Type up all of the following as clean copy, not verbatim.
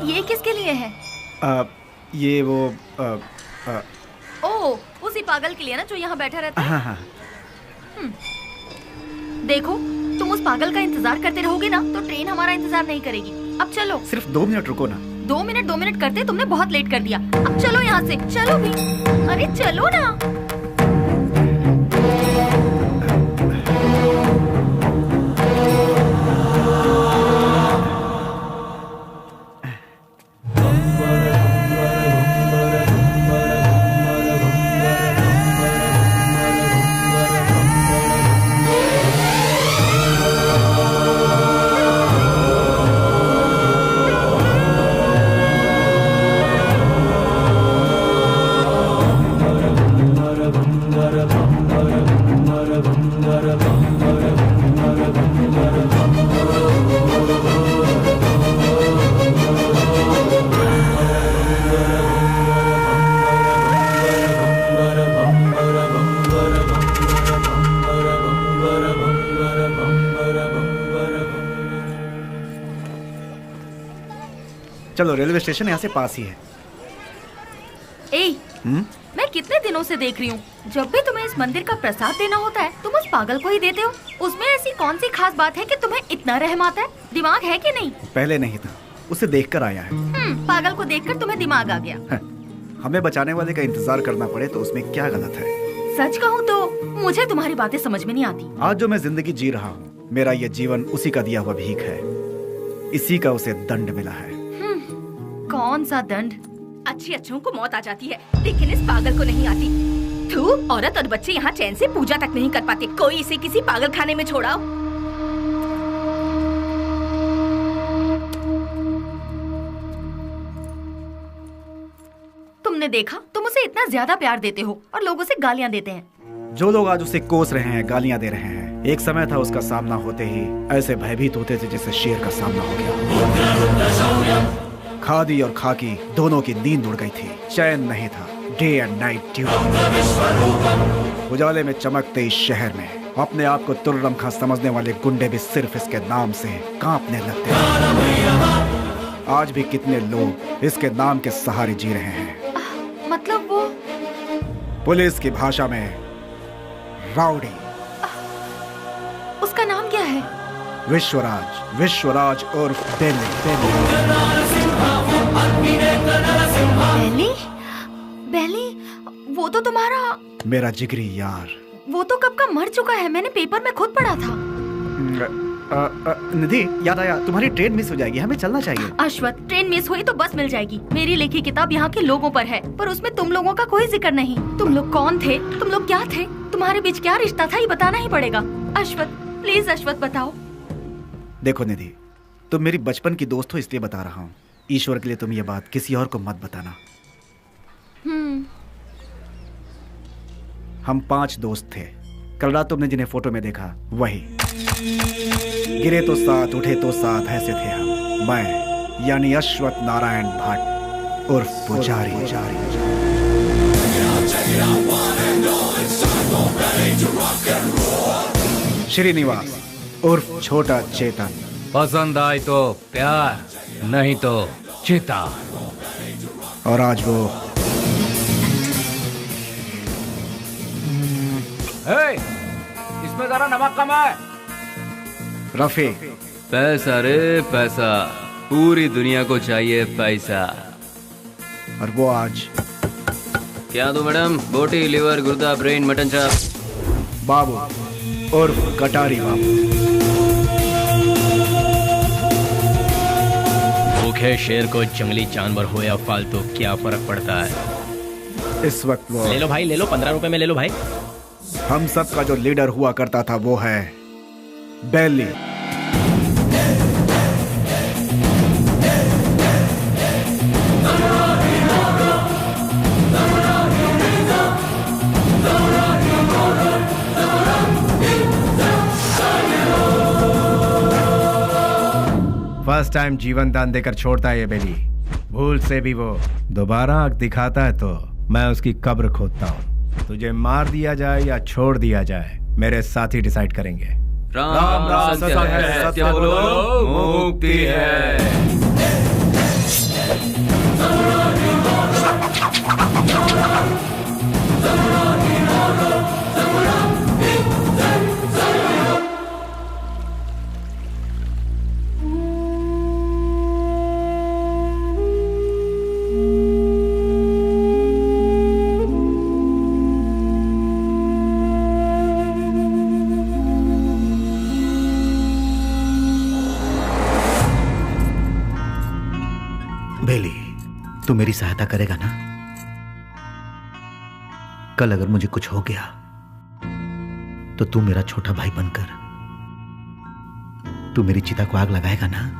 ये किसके लिए है? ये वो ओह, उसी पागल के लिए ना जो यहाँ बैठा रहता है। हाँ हाँ। देखो, तुम उस पागल का इंतजार करते रहोगे ना तो ट्रेन हमारा इंतजार नहीं करेगी। अब चलो। सिर्फ 2 मिनट रुको ना। 2 मिनट करते तुमने बहुत लेट कर दिया। अब चलो यहाँ से, चलो भी। अरे चलो ना। चलो, रेलवे स्टेशन यहाँ से पास ही है। मैं कितने दिनों से देख रही हूँ, जब भी तुम्हें इस मंदिर का प्रसाद देना होता है तुम उस पागल को ही देते हो। उसमें ऐसी कौन सी खास बात है कि तुम्हें इतना रहम आता है? दिमाग है कि नहीं? पहले नहीं था, उसे देखकर आया है। पागल को देखकर तुम्हें दिमाग आ गया। हमें बचाने वाले का इंतजार करना पड़े तो उसमें क्या गलत है? सच कहूँ तो मुझे तुम्हारी बातें समझ में नहीं आती। आज जो मैं जिंदगी जी रहा हूँ, मेरा ये जीवन उसी का दिया हुआ भीख है। इसी का उसे दंड मिला है। कौन सा दंड? अच्छी अच्छों को मौत आ जाती है, लेकिन इस पागल को नहीं आती। थू, औरत और बच्चे यहाँ चैन से पूजा तक नहीं कर पाते। कोई इसे किसी पागल खाने में छोड़ाओ। तुमने देखा, तुम उसे इतना ज्यादा प्यार देते हो और लोग उसे गालियाँ देते हैं। जो लोग आज उसे कोस रहे हैं, गालियाँ दे रहे हैं, एक समय था उसका सामना होते ही ऐसे भयभीत होते थे जैसे शेर का सामना हो गया। खादी और खाकी दोनों की नींद उड़ गई थी, चैन नहीं था। Day and night duty. उजाले में चमकते इस शहर में अपने आप को तुर्रम खां समझने वाले गुंडे भी सिर्फ इसके नाम से कांपने लगते हैं। आज भी कितने लोग इसके नाम के सहारे जी रहे हैं। मतलब वो पुलिस की भाषा में राउडी। उसका नाम क्या है? विश्वराज। विश्वराज उर्फ बेली। बेली, वो तो तुम्हारा मेरा जिगरी यार। वो तो कब का मर चुका है, मैंने पेपर में खुद पढ़ा था। निधि, याद आया, तुम्हारी ट्रेन मिस हो जाएगी, हमें चलना चाहिए। अश्वथ, ट्रेन मिस हुई तो बस मिल जाएगी। मेरी लिखी किताब यहाँ के लोगों पर है, पर उसमें तुम लोगों का कोई जिक्र नहीं। तुम लोग कौन थे? तुम लोग क्या थे? तुम्हारे बीच क्या रिश्ता था? ये बताना ही पड़ेगा। अश्वथ, प्लीज अश्वथ बताओ। देखो निधि, तुम मेरी बचपन की दोस्त हो इसलिए बता रहा हूँ। ईश्वर के लिए तुम ये बात किसी और को मत बताना। हम 5 दोस्त थे। कल रात तुमने जिन्हें फोटो में देखा वही। गिरे तो साथ, उठे तो साथ, ऐसे थे हम। मैं यानी अश्वथ नारायण भट्ट उर्फ पुजारी। श्रीनिवास उर्फ छोटा चेतन। पसंद आए तो प्यार, नहीं तो चिता। और आज वो इसमें जरा नमक कम है। रफी। पैसा रे पैसा, पूरी दुनिया को चाहिए पैसा। और वो आज क्या दो मैडम? बोटी, लिवर, गुर्दा, ब्रेन, मटन चाप। बाबू उर्फ कटारी बाबू। भूखे शेर को जंगली जानवर हो या फालतू क्या फर्क पड़ता है। इस वक्त वो ले लो भाई, ले लो, 15 रुपए में ले लो भाई। हम सब का जो लीडर हुआ करता था वो है बेली। फर्स्ट टाइम जीवन दान देकर छोड़ता है ये बेली। भूल से भी वो दोबारा आंख दिखाता है तो मैं उसकी कब्र खोदता हूँ। तुझे मार दिया जाए या छोड़ दिया जाए, मेरे साथी डिसाइड करेंगे। राम राम सत्य है, सत्य बोलो मुक्ति है। बेली, तू मेरी सहायता करेगा ना? कल अगर मुझे कुछ हो गया तो तू मेरा छोटा भाई बनकर तू मेरी चिता को आग लगाएगा ना?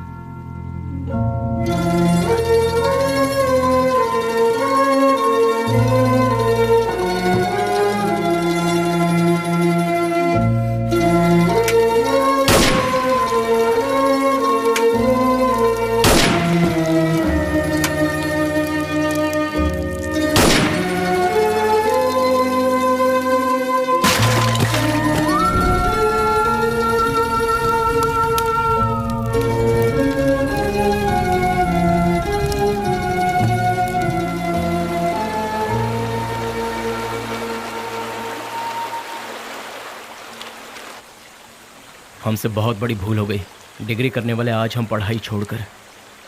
हमसे बहुत बड़ी भूल हो गई। डिग्री करने वाले आज हम पढ़ाई छोड़कर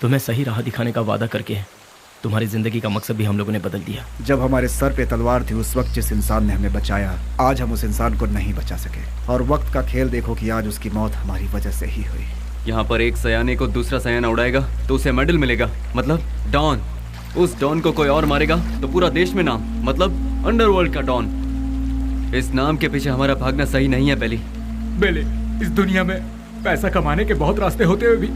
तुम्हें सही राह दिखाने का वादा करके तुम्हारी जिंदगी का मकसद भी हम लोगों ने बदल दिया। जब हमारे सर पे तलवार थी उस वक्त जिस इंसान ने हमें बचाया, आज हम उस इंसान को नहीं बचा सके। और वक्त का खेल देखो कि आज उसकी मौत हमारी वजह से ही हुई। यहाँ पर एक सयाने को दूसरा सयाना उड़ाएगा तो उसे मेडल मिलेगा, मतलब डॉन। उस डॉन को कोई और मारेगा तो पूरा देश में नाम, मतलब अंडरवर्ल्ड का डॉन। इस नाम के पीछे हमारा भागना सही नहीं है बेली। बेली, इस दुनिया में पैसा कमाने के बहुत रास्ते होते हुए भी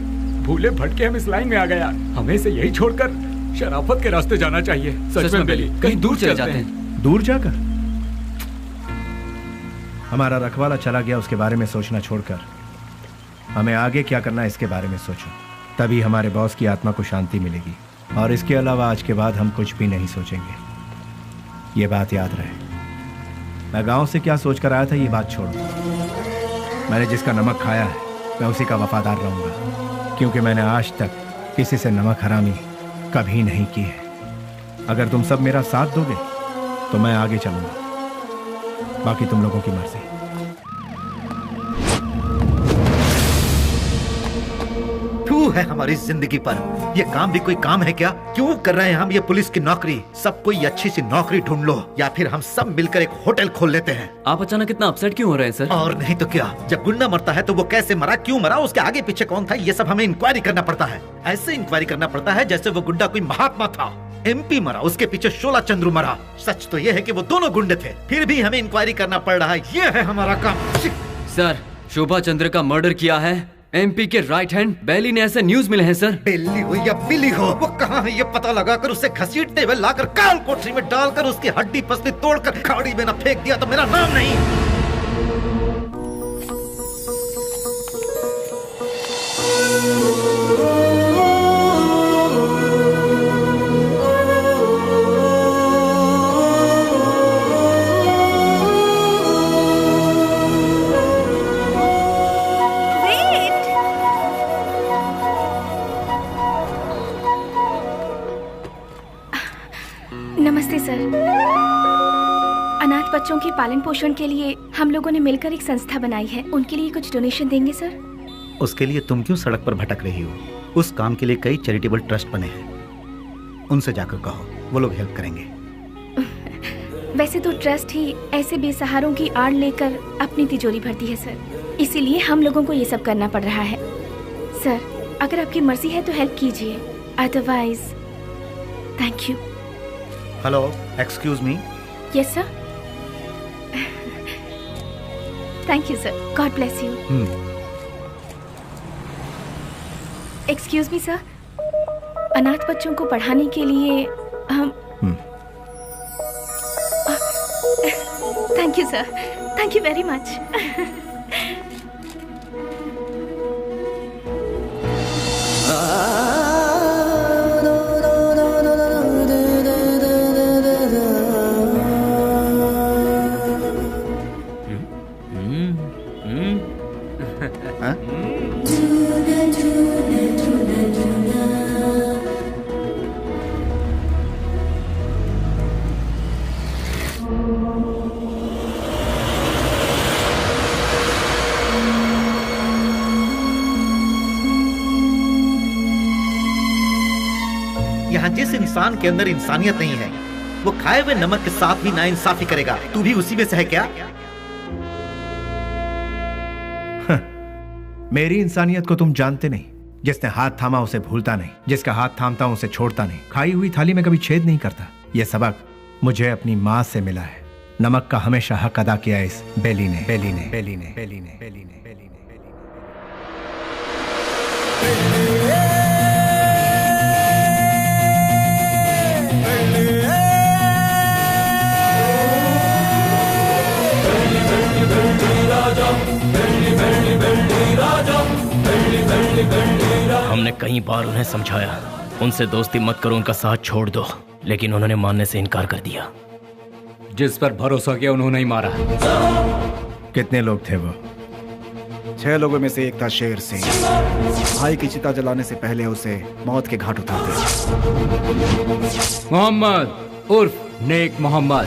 भूले भटके हम इस लाइन में आ गया। हमें इसे यही छोड़कर शराफत के रास्ते जाना चाहिए। सच में बेली, कहीं दूर चले जाते हैं। दूर जाकर? हमारा रखवाला चला गया, उसके बारे में सोचना छोड़कर हमें आगे क्या करना है इसके बारे में सोचो। तभी हमारे बॉस की आत्मा को शांति मिलेगी। और इसके अलावा आज के बाद हम कुछ भी नहीं सोचेंगे। ये बात याद रहे। मैं गांव से क्या सोचकर आया था ये बात छोड़ो। मैंने जिसका नमक खाया है मैं उसी का वफादार रहूंगा, क्योंकि मैंने आज तक किसी से नमक हरामी कभी नहीं की है। अगर तुम सब मेरा साथ दोगे तो मैं आगे चलूंगा, बाकी तुम लोगों की मर्जी। तू है हमारी जिंदगी पर। ये काम भी कोई काम है क्या? क्यों कर रहे हैं हम ये पुलिस की नौकरी? सब कोई अच्छी सी नौकरी ढूंढ लो या फिर हम सब मिलकर एक होटल खोल लेते हैं। आप अचानक इतना अपसेट क्यों हो रहे हैं सर? और नहीं तो क्या, जब गुंडा मरता है तो वो कैसे मरा, क्यों मरा, उसके आगे पीछे कौन था, ये सब हमें इंक्वायरी करना पड़ता है। ऐसे इंक्वायरी करना पड़ता है जैसे वो गुंडा कोई महात्मा था। MP मरा, उसके पीछे शोला चंद्रू मरा। सच तो ये है कि वो दोनों गुंडे थे, फिर भी हमें इंक्वायरी करना पड़ रहा है। ये है हमारा काम। सर, शोभा चंद्र का मर्डर किया है MP के राइट हैंड बेली ने, ऐसे न्यूज मिले हैं सर। बेली हो या बिली हो, वो कहाँ है ये पता लगाकर उसे घसीटते हुए लाकर काल कोठरी में डालकर उसकी हड्डी पसली तोड़कर खाड़ी में न फेंक दिया तो मेरा नाम नहीं। नमस्ते सर। अनाथ बच्चों के पालन पोषण के लिए हम लोगों ने मिलकर एक संस्था बनाई है। उनके लिए कुछ डोनेशन देंगे सर? उसके लिए तुम क्यों सड़क पर भटक रही हो? उस काम के लिए कई चैरिटेबल ट्रस्ट बने हैं, उनसे जाकर कहो, वो लोग हेल्प करेंगे। वैसे तो ट्रस्ट ही ऐसे बेसहारों की आड़ लेकर अपनी तिजोरी भरती है सर, इसीलिए हम लोगों को ये सब करना पड़ रहा है। सर, अगर आपकी मर्जी है तो हेल्प कीजिए, otherwise thank you. Hello, excuse me. Yes sir. Thank you sir, God bless you. Excuse me sir, अनाथ बच्चों को पढ़ाने के लिए हम thank you sir, thank you very much. यहाँ जिस इंसान के अंदर इंसानियत नहीं है वो खाए हुए नमक के साथ भी नाइंसाफी करेगा। तू भी उसी में से है क्या? मेरी इंसानियत को तुम जानते नहीं, जिसने हाथ थामा उसे भूलता नहीं, जिसका हाथ थामता हूं उसे छोड़ता नहीं, खाई हुई थाली में कभी छेद नहीं करता। यह सबक मुझे अपनी माँ से मिला है। नमक का हमेशा हक अदा किया इस बेली ने, बेली ने, बेली ने, बेली ने, बेली ने, बेली ने। हमने कई बार उन्हें समझाया, उनसे दोस्ती मत करो, उनका साथ छोड़ दो, लेकिन उन्होंने मानने से इनकार कर दिया। जिस पर भरोसा किया उन्होंने ही मारा। कितने लोग थे वो? 6 लोगों में से एक था शेर सिंह। भाई की चिता जलाने से पहले उसे मौत के घाट उतारते। मोहम्मद उर्फ नेक मोहम्मद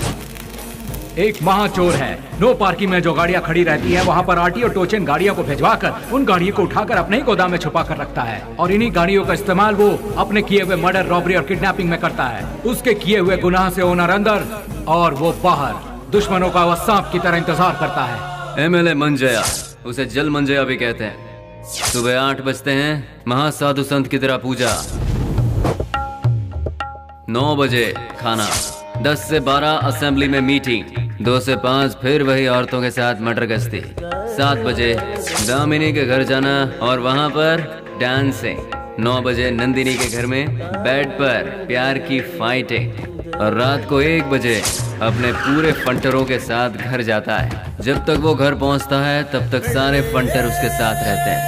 एक महाचोर है। नो पार्किंग में जो गाड़ियां खड़ी रहती हैं वहां पर आरटी और टोचन गाड़ियों को भिजवाकर उन गाड़ियों को उठाकर अपने ही गोदाम में छुपा कर रखता है और इन्हीं गाड़ियों का इस्तेमाल वो अपने किए हुए मर्डर, रॉबरी और किडनैपिंग में करता है। उसके किए हुए गुनाह से ओनर अंदर और वो बाहर, दुश्मनों का वह सांप की तरह इंतजार करता है। MLA मंजया, उसे जल मंजया भी कहते हैं। सुबह 8 बजते हैं, महासाधु संत की तरह पूजा। 9 बजे खाना, 10 से 12 असेंबली में मीटिंग, 2 से 5 फिर वही औरतों के साथ मटर गश्ती, 7 बजे दामिनी के घर जाना और वहाँ पर डांसिंग, 9 बजे नंदिनी के घर में बेड पर प्यार की फाइटिंग और रात को 1 बजे अपने पूरे फंटरों के साथ घर जाता है। जब तक वो घर पहुँचता है तब तक सारे फंटर उसके साथ रहते हैं।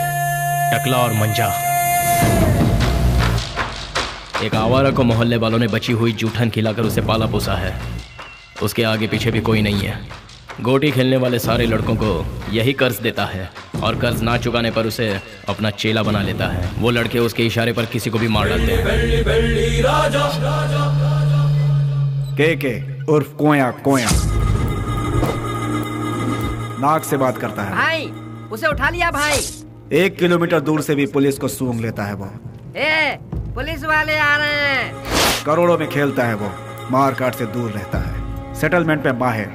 टकला और मंजा, एक आवारा को मोहल्ले वालों ने बची हुई जूठन खिलाकर उसे पाला पोसा है। उसके आगे पीछे भी कोई नहीं है। गोटी खेलने वाले सारे लड़कों को यही कर्ज देता है और कर्ज ना चुकाने पर उसे अपना चेला बना लेता है। वो लड़के उसके इशारे पर किसी को भी मार डालते हैं। के उर्फ कोया कोया नाक से बात करता है। भाई उसे उठा लिया भाई। 1 किलोमीटर दूर से भी पुलिस को सूंघ लेता है वो। पुलिस वाले आ रहे हैं। करोड़ों में खेलता है वो, मार काट से दूर रहता है। सेटलमेंट पे माहिर,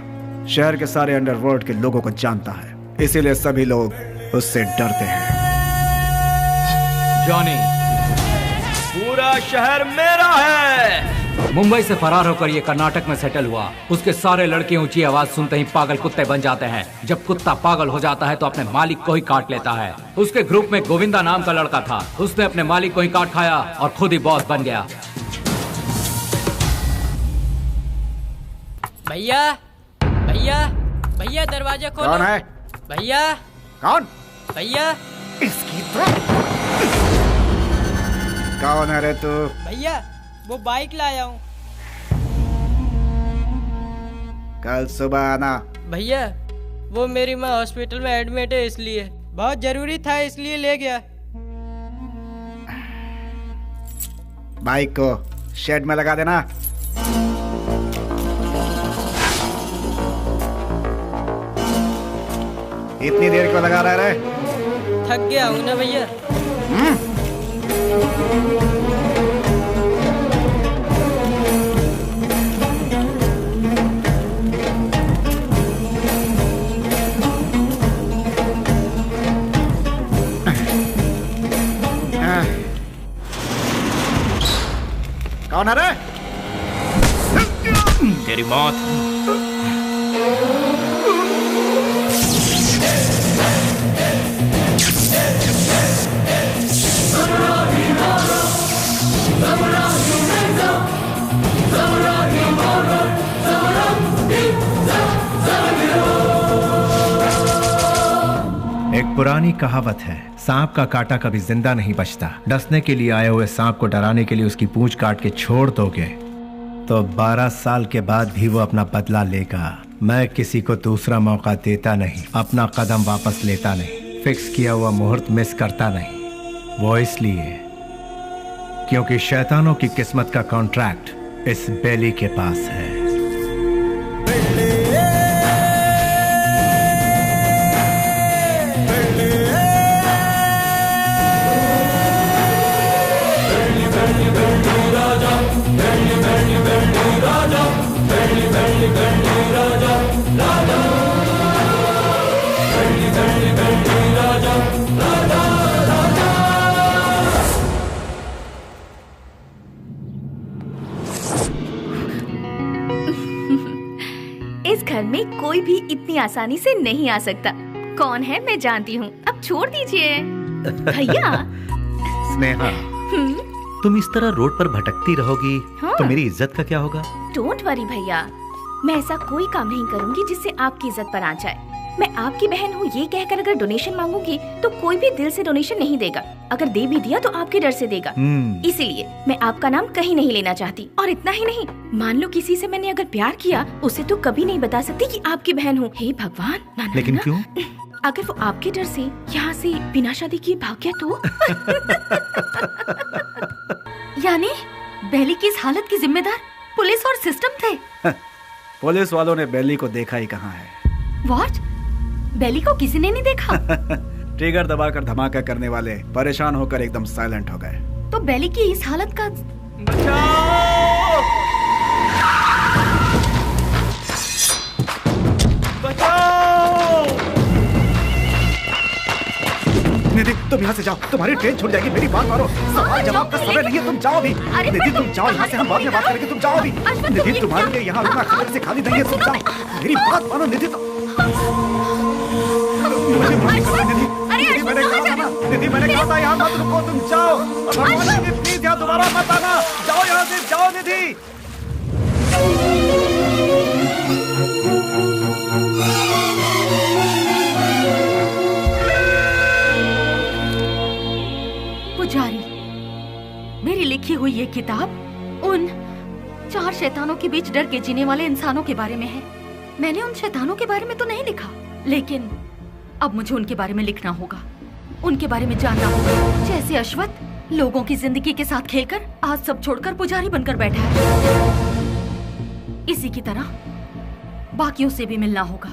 शहर के सारे अंडरवर्ल्ड के लोगों को जानता है, इसीलिए सभी लोग उससे डरते हैं। जॉनी, पूरा शहर मेरा है। मुंबई से फरार होकर ये कर्नाटक में सेटल हुआ। उसके सारे लड़के ऊंची आवाज सुनते ही पागल कुत्ते बन जाते हैं। जब कुत्ता पागल हो जाता है तो अपने मालिक को ही काट लेता है। उसके ग्रुप में गोविंदा नाम का लड़का था। उसने अपने मालिक को ही काट खाया और खुद ही बॉस बन गया। भैया भैया भैया दरवाजा खोलो। कौन है? भैया। कौन? भैया। इसकी कौन है रे तू? भैया वो बाइक लाया हूँ। कल सुबह आना। भैया वो मेरी माँ हॉस्पिटल में एडमिट है, इसलिए बहुत जरूरी था, इसलिए ले गया। बाइक को शेड में लगा देना। इतनी देर क्यों लगा रहा है? थक गया हूँ ना भैया। कौन है रे? तेरी मौत। एक पुरानी कहावत है, सांप का काटा कभी जिंदा नहीं बचता। डसने के लिए आए हुए सांप को डराने के लिए उसकी पूंछ काट के छोड़ दोगे तो 12 साल के बाद भी वो अपना बदला लेगा। मैं किसी को दूसरा मौका देता नहीं, अपना कदम वापस लेता नहीं, फिक्स किया हुआ मुहूर्त मिस करता नहीं। वो इसलिए क्योंकि शैतानों की किस्मत का कॉन्ट्रैक्ट इस बेली के पास है। कोई भी इतनी आसानी से नहीं आ सकता। कौन है मैं जानती हूँ, अब छोड़ दीजिए। भैया। स्नेहा, तुम इस तरह रोड पर भटकती रहोगी तो मेरी इज्जत का क्या होगा? डोंट वरी भैया, मैं ऐसा कोई काम नहीं करूँगी जिससे आपकी इज्जत पर आ जाए। मैं आपकी बहन हूँ ये कहकर अगर डोनेशन मांगूंगी तो कोई भी दिल से डोनेशन नहीं देगा। अगर दे भी दिया तो आपके डर से देगा। इसीलिए मैं आपका नाम कहीं नहीं लेना चाहती। और इतना ही नहीं, मान लो किसी से मैंने अगर प्यार किया, उसे तो कभी नहीं बता सकती कि आपकी बहन हूँ। हे भगवान, ना, लेकिन ना, क्यों? अगर वो आपके डर से यहाँ से बिना शादी किए भाग गया तो? यानी बेली की इस हालत की जिम्मेदार पुलिस और सिस्टम थे। पुलिस वालों ने बेली को देखा ही कहाँ है। व्हाट? बेली को किसी ने नहीं देखा? ट्रिगर दबाकर धमाका करने वाले परेशान होकर एकदम साइलेंट हो गए। तो बेली की इस हालत का निधि, तुम यहाँ से जाओ, तुम्हारी ट्रेन छूट जाएगी। मेरी बात मानो, सवाल जवाब का समय नहीं है, तुम जाओ अभी। निधि तुम जाओ यहाँ से, हम बाद में बात करेंगे, तुम जाओ अभी। निधि तुम्हारे लिए यहाँ रुकना खबर से खाली नहीं है, तुम जाओ। मेरी बात मानो निधि। मुझे माफ करो निधि, मैंने कहा था ना, निधि मैंने कहा था यहाँ मत रुको, तुम जाओ। निधि प्लीज यहाँ दोबारा मत आना, जाओ यहाँ से, जाओ निधि। पुजारी, मेरी लिखी हुई ये किताब उन 4 शैतानों के बीच डर के जीने वाले इंसानों के बारे में है। मैंने उन शैतानों के बारे में तो नहीं लिखा, लेकिन अब मुझे उनके बारे में लिखना होगा, उनके बारे में जानना होगा। जैसे अश्वत्थ लोगों की जिंदगी के साथ खेलकर आज सब छोड़कर पुजारी बनकर बैठा है, इसी की तरह बाकियों से भी मिलना होगा।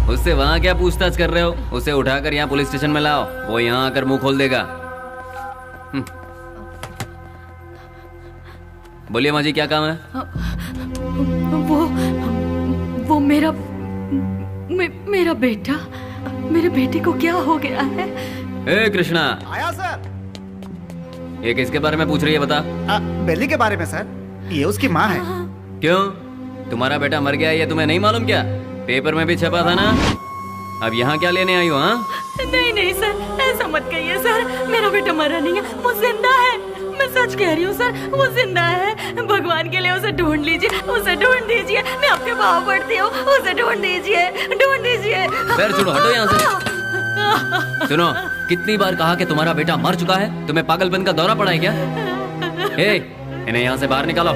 उससे वहाँ क्या पूछताछ कर रहे हो? उसे उठाकर यहाँ पुलिस स्टेशन में लाओ, वो यहाँ आकर मुंह खोल देगा। बोलिए माँ जी, क्या काम है? वो मेरा बेटा, मेरे बेटे को क्या हो गया है? ए कृष्णा, आया सर। ये किसके बारे में पूछ रही है बता? बेली के बारे में सर, ये उसकी माँ है। क्यों, तुम्हारा बेटा मर गया ये तुम्हें नहीं मालूम क्या? पेपर में भी छपा था ना। अब यहाँ क्या लेने आई हो? हाँ नहीं नहीं सर, ऐसा मत कहिए सर, मेरा बेटा मरा नहीं है, वो जिंदा है, मैं सच कह रही हूँ सर, वो जिंदा है। भगवान के लिए उसे ढूंढ लीजिए, उसे ढूंढ दीजिए। मैं आपके पाँव पड़ती हूँ, उसे ढूंढ दीजिए, ढूंढ दीजिए। पैर छोड़ो, हटो यहाँ से। सुनो, कितनी बार कहा कि तुम्हारा बेटा मर चुका है? तुम्हें पागलपन का दौरा पड़ा है क्या? इन्हें यहाँ से बाहर निकालो।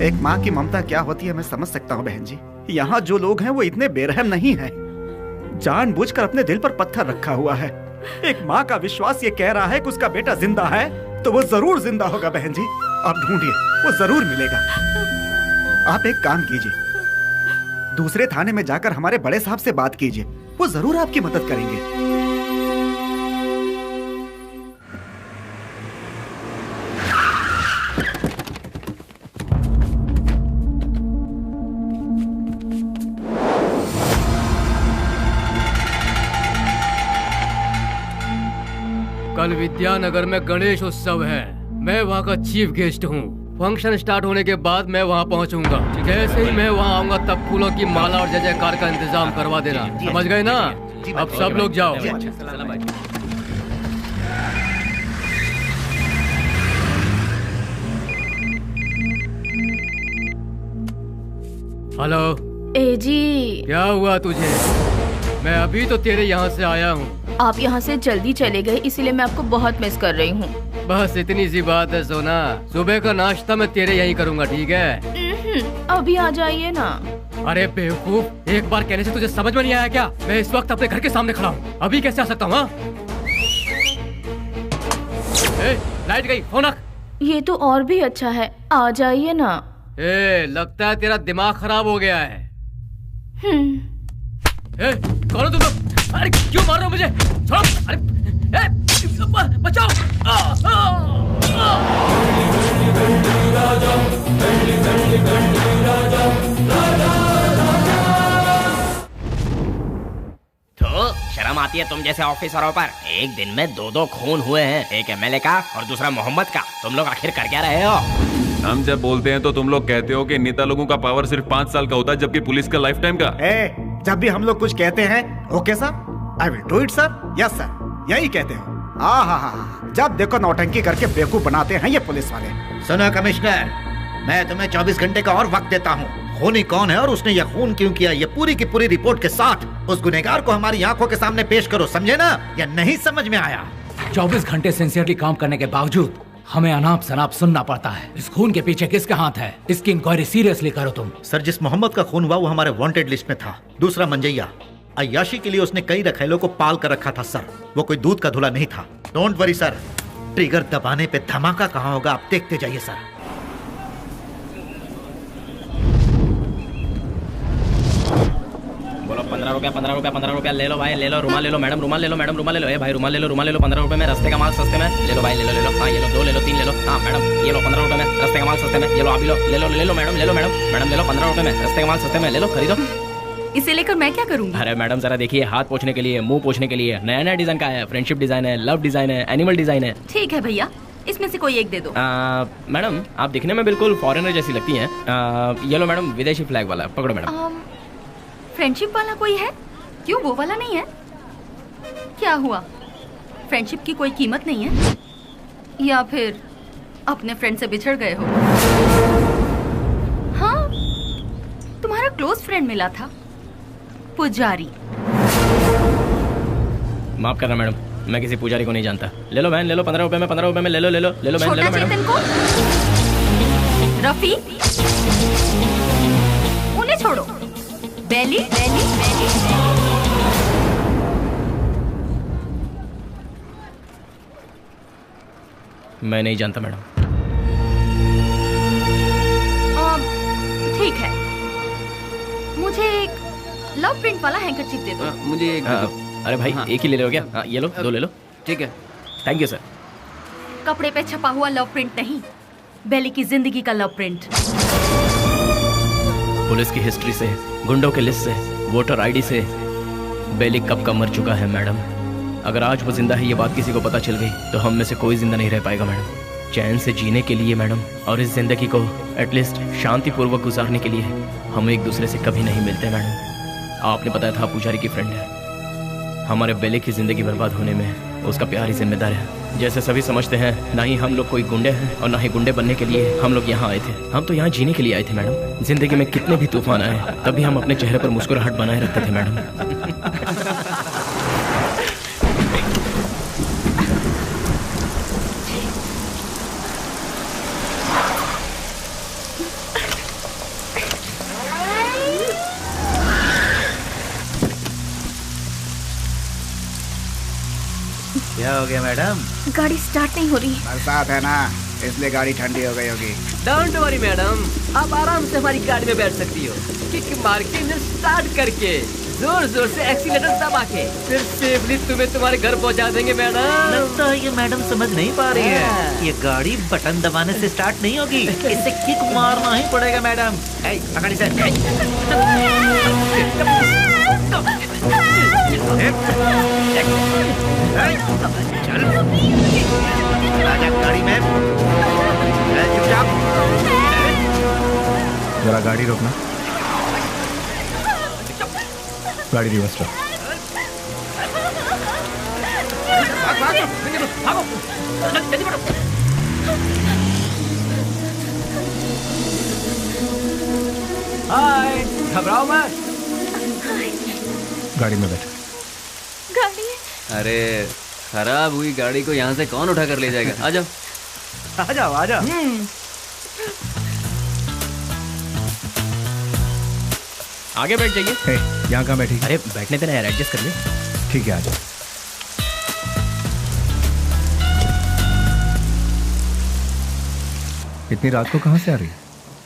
एक माँ की ममता क्या होती है मैं समझ सकता हूँ बहन जी। यहाँ जो लोग हैं वो इतने बेरहम नहीं हैं। जानबूझकर अपने दिल पर पत्थर रखा हुआ है। एक माँ का विश्वास ये कह रहा है कि उसका बेटा जिंदा है, तो वो जरूर जिंदा होगा बहन जी। आप ढूंढिए, वो जरूर मिलेगा। आप एक काम कीजिए, दूसरे थाने में जाकर हमारे बड़े साहब से बात कीजिए, वो जरूर आपकी मदद करेंगे। कल विद्यानगर में गणेश उत्सव है। मैं वहाँ का चीफ गेस्ट हूँ। फंक्शन स्टार्ट होने के बाद मैं वहाँ पहुँचूंगा। जैसे ही मैं वहाँ आऊंगा तब फूलों की माला और जय जयकार का इंतजाम करवा देना। समझ गए ना? अब सब लोग जाओ। हेलो। ए जी, क्या हुआ तुझे? मैं अभी तो तेरे यहाँ से आया हूँ। आप यहाँ से जल्दी चले गए, इसीलिए मैं आपको बहुत मिस कर रही हूँ। बस इतनी सी बात है सोना। सुबह का नाश्ता मैं तेरे यहीं करूँगा, ठीक है? अभी आ जाइए ना। अरे बेवकूफ, एक बार कहने से तुझे समझ में नहीं आया क्या? मैं इस वक्त अपने घर के सामने खड़ा हूँ, अभी कैसे आ सकता हूँ? लाइट गई, फोन रख। ये तो और भी अच्छा है, आ जाइए ना। लगता है तेरा दिमाग खराब हो गया है। कौन हो तुम लोग? अरे क्यों मार रहे हो मुझे? छोड़ो! अरे बचाओ! तो शर्म आती है तुम जैसे ऑफिसरों पर? एक दिन में दो खून हुए हैं, एक एमएलए का और दूसरा मोहम्मद का। तुम लोग आखिर कर क्या रहे हो? हम जब बोलते हैं तो तुम लोग कहते हो कि नेता लोगों का पावर सिर्फ 5 साल का होता है, जबकि पुलिस का लाइफ टाइम का। जब भी हम लोग कुछ कहते हैं, okay sir, I will do it sir, yes sir, यही कहते हो। जब देखो नौटंकी करके बेवकूफ बनाते हैं ये पुलिस वाले। सुनो कमिश्नर, मैं तुम्हें 24 घंटे का और वक्त देता हूँ। खूनी कौन है और उसने यह खून क्यों किया, ये पूरी की पूरी रिपोर्ट के साथ उस गुनहगार को हमारी आंखों के सामने पेश करो, समझे ना? या नहीं समझ में आया? 24 घंटे सिंसियरली काम करने के बावजूद हमें अनाप शनाप सुनना पड़ता है। इस खून के पीछे किसका हाथ है? इसकी इंक्वायरी सीरियसली करो तुम। सर, जिस मोहम्मद का खून हुआ वो हमारे वांटेड लिस्ट में था। दूसरा मंजैया, अय्याशी के लिए उसने कई रखेलों को पाल कर रखा था सर। वो कोई दूध का धुला नहीं था। डोंट वरी सर, ट्रिगर दबाने पे धमाका कहाँ होगा आप देखते जाइए सर। बोलो 15 रुपया 15 रुपया 15 रुपया ले लो भाई, ले लो। रुमाल ले लो मैडम, रुमाल ले लो मैडम, रुमाल ले लो। ए भाई रुमाल ले लो, रुमाल ले लो। 15 रुपए में रस्ते का माल सस्ते में ले लो भाई, ले लो। हाँ ये लो, 2 ले लो, 3 ले लो। हाँ मैडम ये लो 15 रुपए में रस्ते का माल सस्ते में, ये लो आप भी लो, ले लो मैडम, ले लो मैडम, ले लो 15 रुपए में रस्ते का माल सस्ते में, ले लो, खरीदो। इसे लेकर मैं क्या करूँगी? अरे मैडम जरा देखिए, हाथ पोछने के लिए, मुंह पोछने के लिए नया नया डिजाइन का है। फ्रेंडशिप डिजाइन है, लव डिजाइन है, एनिमल डिजाइन है। ठीक है भैया, इसमें से कोई एक दे दो। मैडम आप दिखने में बिल्कुल फॉरेनर जैसी लगती हैं। ये लो मैडम, विदेशी फ्लैग वाला, पकड़ो मैडम। फ्रेंडशिप वाला कोई है? क्यों वो वाला नहीं है? क्या हुआ, फ्रेंडशिप की कोई कीमत नहीं है? या फिर अपने फ्रेंड से बिछड़ गए हो? हाँ, तुम्हारा क्लोज फ्रेंड मिला था, पुजारी। माफ करना मैडम, मैं किसी पुजारी को नहीं जानता। ले लो बहन, ले लो 15 रुपए में, 15 रुपए में ले लो बहन, ले लो मैडम। रफी, उन्हें छोड़ो। बेली बेली बेली। मैं नहीं जानता मैडम। ठीक है, मुझे एक लव प्रिंट वाला हैंकरचीफ दे दो। मुझे एक अरे भाई एक ही ले लो क्या? ये लो, 2 ले लो। ठीक है, थैंक यू सर। कपड़े पे छपा हुआ लव प्रिंट नहीं, बेली की जिंदगी का लव प्रिंट। पुलिस की हिस्ट्री से, गुंडों के लिस्ट से, वोटर आईडी से बेली कब का मर चुका है मैडम। अगर आज वो जिंदा है ये बात किसी को पता चल गई तो हम में से कोई जिंदा नहीं रह पाएगा मैडम। चैन से जीने के लिए मैडम, और इस जिंदगी को एटलीस्ट शांतिपूर्वक गुजारने के लिए हम एक दूसरे से कभी नहीं मिलते मैडम। आपने बताया था पुजारी की फ्रेंड है। हमारे बेले की जिंदगी बर्बाद होने में उसका प्यार ही जिम्मेदार है। जैसे सभी समझते हैं, ना ही हम लोग कोई गुंडे हैं और ना ही गुंडे बनने के लिए हम लोग यहाँ आए थे। हम तो यहाँ जीने के लिए आए थे मैडम। जिंदगी में कितने भी तूफान आए तभी हम अपने चेहरे पर मुस्कुराहट बनाए रखते थे मैडम। क्या हो गया मैडम? गाड़ी स्टार्ट नहीं हो रही। बरसात है ना, इसलिए गाड़ी ठंडी हो गई होगी। डोंट वरी मैडम, आप आराम से हमारी गाड़ी में बैठ सकती हो। किक मार के इंजन स्टार्ट करके जोर जोर से एक्सीलेटर दबा के फिर सेफली तुम्हें तुम्हारे घर पहुंचा देंगे मैडम। लगता है ये मैडम समझ नहीं पा रही है। ये गाड़ी बटन दबाने से स्टार्ट नहीं होगी, इसे किक मारना ही पड़ेगा मैडम। पकड़ इसे। चल गाड़ी में चुपचाप। जरा गाड़ी रोकना। गाड़ी रिवर्स लो। हाय, घबराओ मत। गाड़ी में बैठो। गाड़ी? अरे खराब हुई गाड़ी को यहाँ से कौन उठा कर ले जाएगा? आ जाओ आ जाओ आ जाओ। आगे बैठ जाइए। यहाँ कहाँ बैठी? अरे बैठने देना यार, एडजस्ट कर ले। ठीक है, आ जाओ। इतनी रात को कहाँ से आ रही?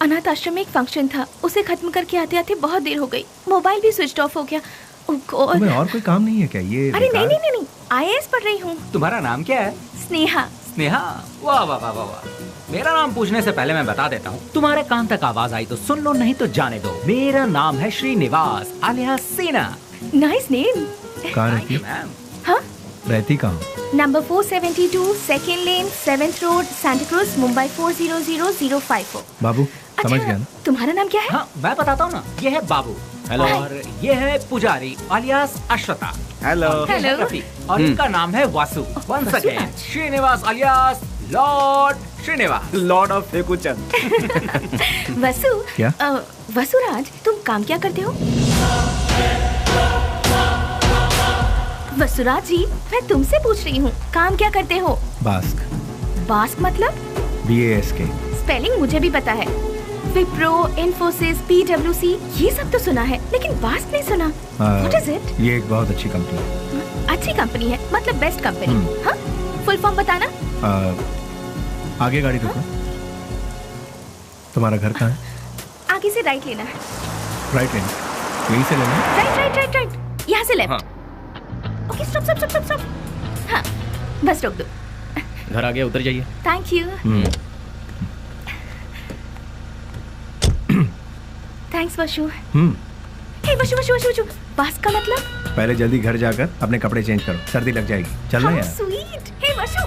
अनाथ आश्रम में एक फंक्शन था, उसे खत्म करके आते आते बहुत देर हो गई। मोबाइल भी स्विच ऑफ हो गया। तुम्हें और कोई काम नहीं है क्या? ये अरे नहीं, IAS पढ़ रही हूँ। तुम्हारा नाम क्या है? स्नेहा। स्नेहा? वाह वाह वाह वाह। मेरा नाम पूछने से पहले मैं बता देता हूँ, तुम्हारे कान तक आवाज आई तो सुन लो, नहीं तो जाने दो। मेरा नाम है श्रीनिवास आलिया सेना। Nice name. कहाँ रहती है? हाँ? रहती कहाँ? नंबर 472 सेकेंड लेन 7th road Santa cruise Mumbai 400054। बाबू समझ गया ना? तुम्हारा नाम क्या है? हाँ मैं बताता हूँ ना, ये है बाबू। हेलो। और ये है पुजारी आलियास अश्वता। हेलो। और इनका नाम है Vasu. Once again Srinivas alias lord Srinivas, lord of Fekuchand. Vasu. क्या? वसुराज, तुम काम क्या करते हो? वसुराज जी, मैं तुमसे पूछ रही हूँ, काम क्या करते हो? बास्क। बास्क मतलब? BASK। स्पेलिंग मुझे भी पता है। विप्रो, इन्फोसिस, PwC, ये सब तो सुना है, लेकिन बास्क नहीं सुना। What is it? ये एक बहुत अच्छी कंपनी है। अच्छी कंपनी है मतलब बेस्ट कंपनी? हाँ? फुल फॉर्म बताना। आगे गाड़ी रोको। तुम्हारा घर कहाँ है? आगे से राइट लेना है। राइट लेना? यहीं से लेना? राइट। यहाँ से लेफ्ट। Okay, stop. हाँ, बस रोक दो। घर आ गया, उतर जाइए। Thank you. थैंक्स वशु। हे वशु, बास का मतलब? पहले जल्दी घर जाकर अपने कपड़े चेंज करो, सर्दी लग जाएगी। चलना यार। स्वीट। हे वशु।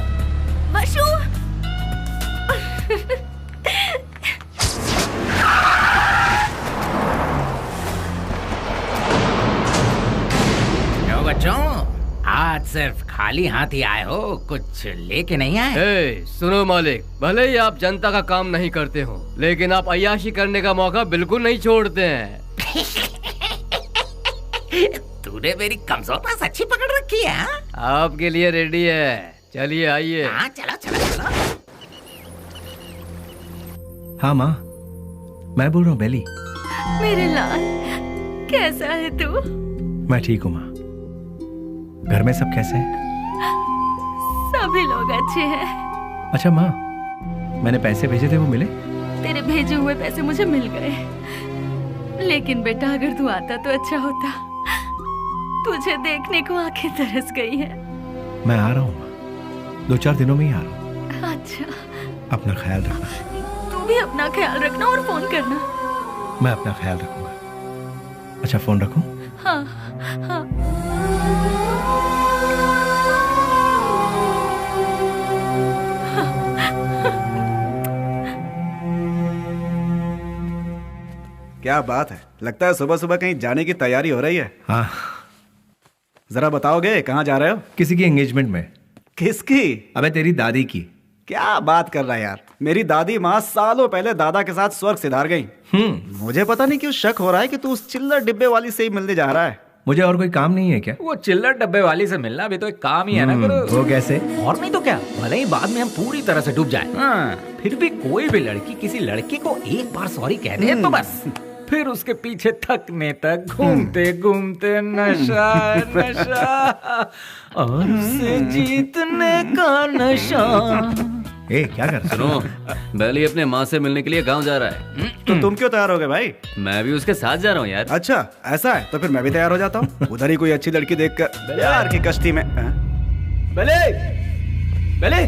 बच्चों, आज सिर्फ खाली हाथ ही आए हो, कुछ लेके नहीं आए? सुनो मालिक, भले ही आप जनता का काम नहीं करते हो, लेकिन आप अय्याशी करने का मौका बिल्कुल नहीं छोड़ते हैं। तूने मेरी कमजोर पास अच्छी पकड़ रखी है। आपके लिए रेडी है, चलिए आइए। हाँ चलो। हाँ माँ, मैं बोल रहा हूँ बेली। मेरे लाल, कैसा है तू? मैं ठीक हूँ माँ। घर में सब कैसे हैं? सभी लोग अच्छे हैं। अच्छा माँ, मैंने पैसे भेजे थे, वो मिले? तेरे भेजे हुए पैसे मुझे मिल गए, लेकिन बेटा अगर तू आता तो अच्छा होता। तुझे देखने को आंखें तरस गई है। मैं आ रहा हूँ माँ, 2-4 दिनों में ही आ रहा हूँ। अच्छा, अपना ख्याल रखना। तू भी अपना ख्याल रखना और फोन करना। मैं अपना ख्याल रखूंगा। अच्छा, फोन रखूं? हाँ। क्या बात है, लगता है सुबह सुबह कहीं जाने की तैयारी हो रही है। हाँ। जरा बताओगे कहाँ जा रहे हो? किसी की एंगेजमेंट में। किसकी? अबे तेरी दादी की। क्या बात कर रहा है यार, मेरी दादी माँ सालों पहले दादा के साथ स्वर्ग सिधार गई। मुझे पता नहीं क्यों शक हो रहा है कि तू उस चिल्लर डिब्बे वाली से ही मिलने जा रहा है। मुझे और कोई काम नहीं है क्या? वो चिल्लर डब्बे वाली से मिलना भी तो एक काम ही है ना गुरु। वो कैसे? और नहीं तो क्या, भले ही बाद में हम पूरी तरह से डूब जाए, फिर भी कोई भी लड़की किसी लड़के को एक बार सॉरी कह दे तो बस फिर उसके पीछे थकने तक घूमते घूमते नशा नशा और उसे जीतने का नशा। ए, क्या कर? सुनो, बेली अपने माँ से मिलने के लिए गांव जा रहा है। तो तुम क्यों तैयार हो गए भाई? मैं भी उसके साथ जा रहा हूँ यार। अच्छा ऐसा है, तो फिर मैं भी तैयार हो जाता हूँ। उधर ही कोई अच्छी लड़की देखकर प्यार की कश्ती में। बेले, बेले,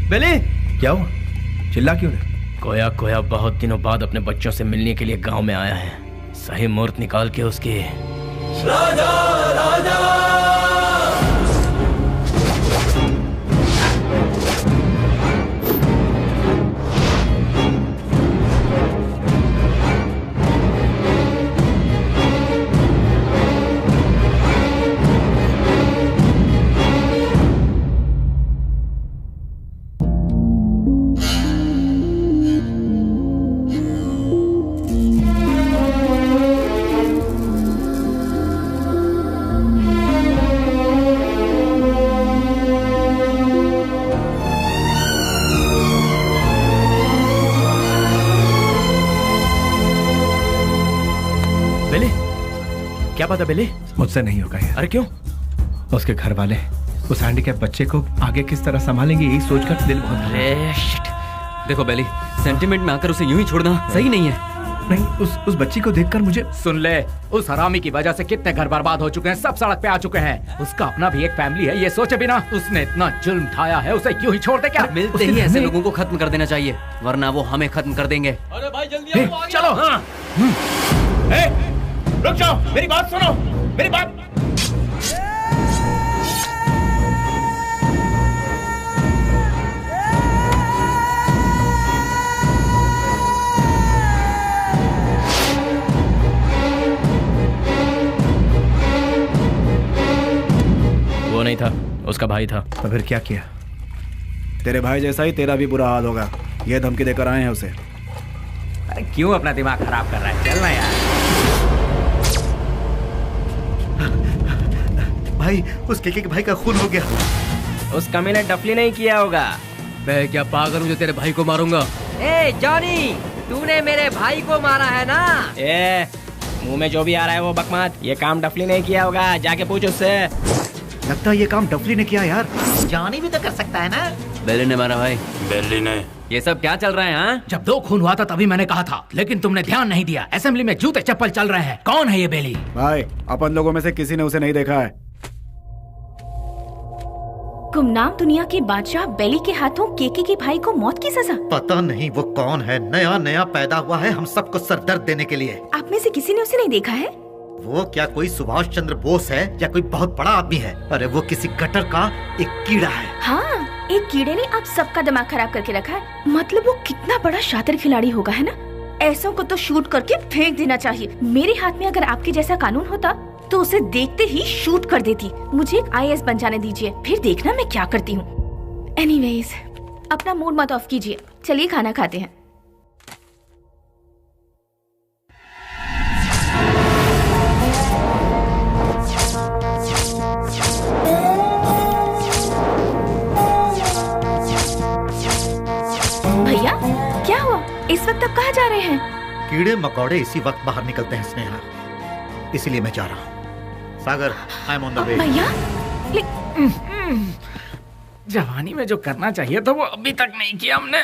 बेले, क्या हुआ? चिल्ला क्यों रहे? कोया बहुत दिनों बाद अपने बच्चों से मिलने के लिए गांव में आया है। सही मुहूर्त निकाल के उसके राजा राजा क्या पता बेले? मुझसे नहीं होगा यार। अरे क्यों? उसके घर वाले उस हैंडीकैप बच्चे को आगे किस तरह संभालेंगे, यही सोचकर दिल बहुत। देखो बेली, सेंटिमेंट में आकर उसे यूं ही छोड़ना सही नहीं है। नहीं, उस बच्ची को देखकर मुझे। सुन ले, उस हरामी की वजह से कितने घर बर्बाद हो चुके हैं, सब सड़क पे आ चुके हैं। उसका अपना भी एक फैमिली है, ये सोचे बिना उसने इतना जुल्म ढाया है, उसे क्यों ही छोड़ दे क्या? मिलते ही ऐसे लोगों को खत्म कर देना चाहिए, वरना वो हमें खत्म कर देंगे। अरे भाई जल्दी आओ, चलो। हाँ। रुक जाओ, मेरी बात सुनो, मेरी बात। वो नहीं था, उसका भाई था। तो फिर क्या किया? तेरे भाई जैसा ही तेरा भी बुरा हाल होगा, ये धमकी देकर आए हैं उसे। क्यों अपना दिमाग खराब कर रहा है? चलना यार। भाई, उस केके के भाई का खून हो गया। उस कमीने डफली नहीं किया होगा। मैं क्या पागल हूँ जो तेरे भाई को मारूंगा? ए जॉनी, तूने मेरे भाई को मारा है ना? ए, मुंह में जो भी आ रहा है वो बकवास। ये काम डफली नहीं किया होगा, जाके पूछ उससे। लगता है ये काम डफली ने किया यार। जॉनी भी तो कर सकता है ना? बेली ने मारा भाई। बेली ने? ये सब क्या चल रहा है? हाँ, जब 2 खून हुआ था तभी मैंने कहा था, लेकिन तुमने ध्यान नहीं दिया। असेंबली में जूते चप्पल चल रहे हैं। कौन है ये बेली? भाई, अपन लोगों में से किसी ने उसे नहीं देखा है। गुमनाम दुनिया के बादशाह बेली के हाथों केके के भाई को मौत की सजा। पता नहीं वो कौन है, नया नया पैदा हुआ है हम सबको सरदर्द देने के लिए। आप में से किसी ने उसे नहीं देखा है? वो क्या कोई सुभाष चंद्र बोस है या कोई बहुत बड़ा आदमी है? अरे वो किसी गटर का एक कीड़ा है। हाँ, एक कीड़े ने आप सबका दिमाग खराब करके रखा है। मतलब वो कितना बड़ा शातिर खिलाड़ी होगा, है ना? ऐसों को तो शूट करके फेंक देना चाहिए। मेरे हाथ में अगर आपके जैसा कानून होता तो उसे देखते ही शूट कर देती। मुझे एक IAS बन जाने दीजिए, फिर देखना मैं क्या करती हूँ। एनीवेज, अपना मूड मत ऑफ कीजिए, चलिए खाना खाते हैं। भैया, क्या हुआ? इस वक्त आप कहाँ जा रहे हैं? कीड़े मकोड़े इसी वक्त बाहर निकलते हैं स्नेहा, इसीलिए मैं जा रहा हूँ। Sagar, I am on the way. भैया, जवानी में जो करना चाहिए था वो अभी तक नहीं किया हमने।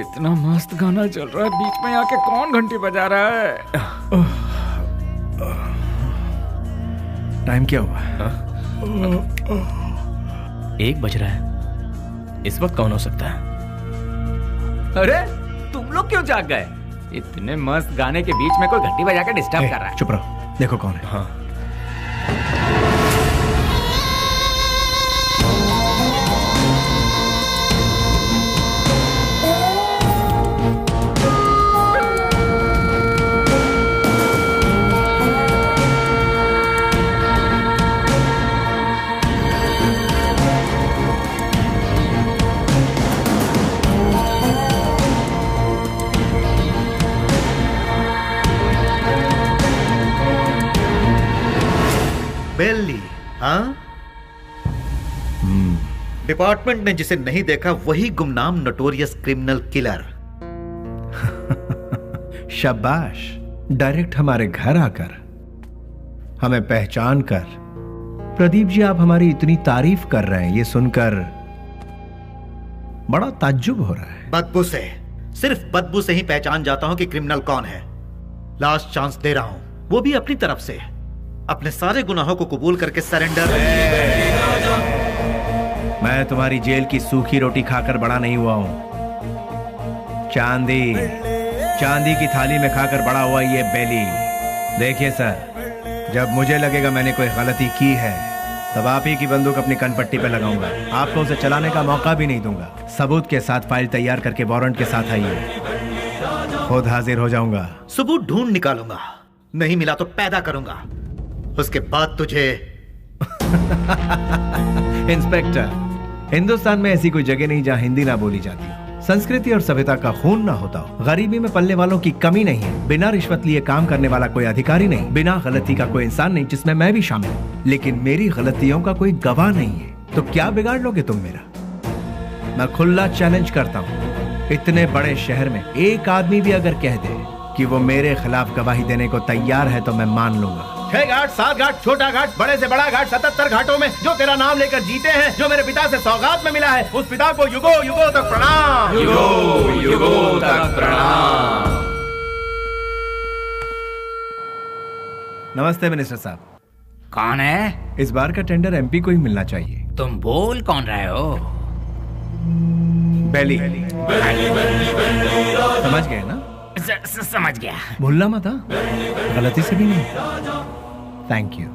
इतना मस्त गाना चल रहा है, बीच में आके कौन घंटी बजा रहा है? टाइम क्या हुआ? 1 बज रहा है। इस वक्त कौन हो सकता है? अरे तुम लोग क्यों जाग गए? इतने मस्त गाने के बीच में कोई घंटी बजा के डिस्टर्ब कर रहा है। चुप रहो, देखो कौन है। हाँ बेली, हाँ? डिपार्टमेंट ने जिसे नहीं देखा वही गुमनाम नोटोरियस क्रिमिनल किलर। शाबाश, डायरेक्ट हमारे घर आकर हमें पहचान कर। प्रदीप जी, आप हमारी इतनी तारीफ कर रहे हैं, ये सुनकर बड़ा ताज्जुब हो रहा है। बदबू से, सिर्फ बदबू से ही पहचान जाता हूं कि क्रिमिनल कौन है। लास्ट चांस दे रहा हूं, वो भी अपनी तरफ से। अपने सारे गुनाहों को कबूल करके सरेंडर। मैं तुम्हारी जेल की सूखी रोटी खाकर बड़ा नहीं हुआ हूं। चांदी की थाली में खाकर बड़ा हुआ ये बेली। देखिए सर, जब मुझे लगेगा मैंने कोई गलती की है तब आप ही की बंदूक अपनी कनपट्टी पे लगाऊंगा। आपको उसे चलाने का मौका भी नहीं दूंगा। सबूत के साथ फाइल तैयार करके वारंट के साथ आइए, खुद हाजिर हो जाऊंगा। सबूत ढूंढ निकालूंगा, नहीं मिला तो पैदा करूंगा, उसके बाद तुझे। इंस्पेक्टर, हिंदुस्तान में ऐसी कोई जगह नहीं जहां हिंदी ना बोली जाती हो, संस्कृति और सभ्यता का खून ना होता हो, गरीबी में पलने वालों की कमी नहीं है, बिना रिश्वत लिए काम करने वाला कोई अधिकारी नहीं, बिना गलती का कोई इंसान नहीं, जिसमें मैं भी शामिल हूं। लेकिन मेरी गलतियों का कोई गवाह नहीं है, तो क्या बिगाड़ लोगे तुम मेरा? मैं खुला चैलेंज करता हूं, इतने बड़े शहर में एक आदमी भी अगर कह दे कि वो मेरे खिलाफ गवाही देने को तैयार है तो मैं मान लूंगा। 6 घाट, 7 घाट, छोटा घाट, बड़े से बड़ा घाट, 77 घाटों में जो तेरा नाम लेकर जीते हैं, जो मेरे पिता से सौगात में मिला है, उस पिता को युगो युगो तक प्रणाम। युगो युगो तक प्रणाम। नमस्ते मिनिस्टर साहब। कौन है? इस बार का टेंडर एमपी को ही मिलना चाहिए। तुम बोल कौन रहे हो? बेली। समझ गए ना? समझ गया। भूलना मत, गलती से भी नहीं। Thank you.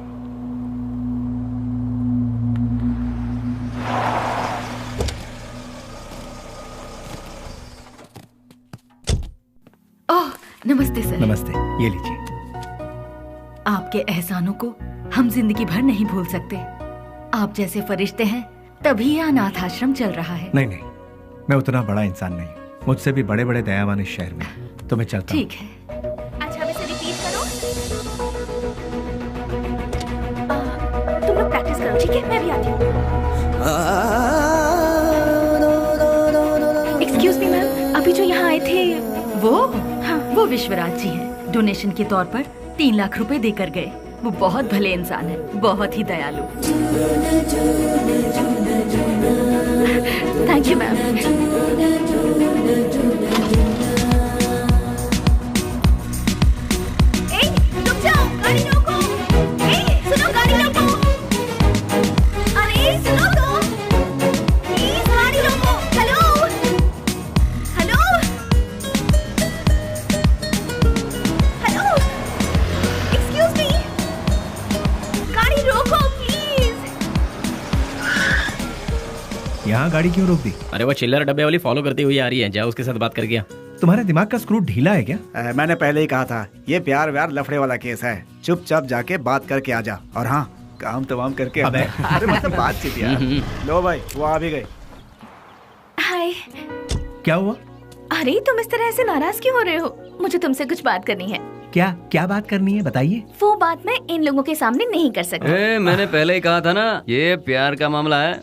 ओह, नमस्ते सर। नमस्ते, ये लीजिए। आपके एहसानों को हम जिंदगी भर नहीं भूल सकते। आप जैसे फरिश्ते हैं तभी यह अनाथ आश्रम चल रहा है। नहीं नहीं, मैं उतना बड़ा इंसान नहीं, मुझसे भी बड़े बड़े दयावान इस शहर में, तो मैं चलता हूं। ठीक है। अच्छा, अब इसे रिपीट करो। तुम लोग प्रैक्टिस करो, ठीक है? मैं भी आती हूँ। एक्सक्यूज मी मैम, अभी जो यहाँ आए थे वो? हाँ, वो विश्वराज जी हैं। डोनेशन के तौर पर 3 लाख रुपए देकर गए। वो बहुत भले इंसान है, बहुत ही दयालु। Thank you ma'am. यहाँ गाड़ी क्यों रोक दी? अरे वो चिल्लर डब्बे वाली फॉलो करती हुई आ रही है, जाओ उसके साथ बात करके आ। तुम्हारे दिमाग का स्क्रू ढीला है क्या? मैंने पहले ही कहा था, ये प्यार व्यार लफड़े वाला केस है। चुपचाप जाके बात करके आ जा, और हाँ, काम तमाम करके। अबे अरे मतलब बातचीत यार। लो भाई, वो आ भी गए। हाय। क्या हुआ? अरे तुम इस तरह से नाराज क्यों हो रहे हो? मुझे तुमसे कुछ बात करनी है। क्या बात करनी है, बताइए। वो बात मैं इन लोगों के सामने नहीं कर सकती। मैंने पहले ही कहा था ना, ये प्यार का मामला है।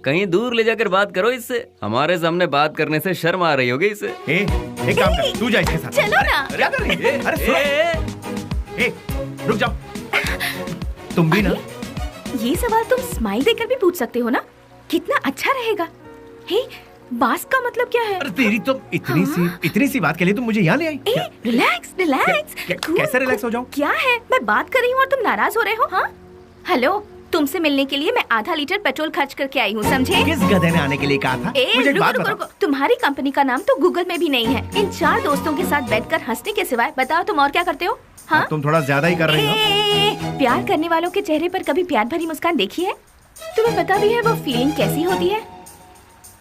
कहीं दूर ले जाकर बात करो इससे। हमारे सामने बात करने से शर्म आ रही होगी इससे। एक काम कर, तू जा इसके साथ। चलो ना। क्या कर रही है? अरे सुनो, रुक जाओ। तुम भी ना। ये सवाल तुम स्माइल देकर भी पूछ सकते हो ना? कितना अच्छा रहेगा। हे, बास का मतलब क्या है? अरे तेरी तो इतनी सी बात के लिए तुम मुझे यहाँ ले आई। रिलैक्स। कैसे रिलैक्स हो जाऊं? क्या है? मैं बात कर रही हूँ और तुम नाराज हो रहे हो? हाँ? हेलो, तुमसे मिलने के लिए मैं आधा लीटर पेट्रोल खर्च करके आई हूँ, समझे? किस गधे ने आने के लिए कहा था? मुझे एक बात बताओ। रुको। तुम्हारी कंपनी का नाम तो गूगल में भी नहीं है। इन 4 दोस्तों के साथ बैठकर हंसने के सिवाय बताओ तुम और क्या करते हो? हाँ, तुम थोड़ा ज्यादा ही कर रही हो। प्यार करने वालों के चेहरे पर कभी प्यार भरी मुस्कान देखी है? तुम्हें पता भी है वो फीलिंग कैसी होती है?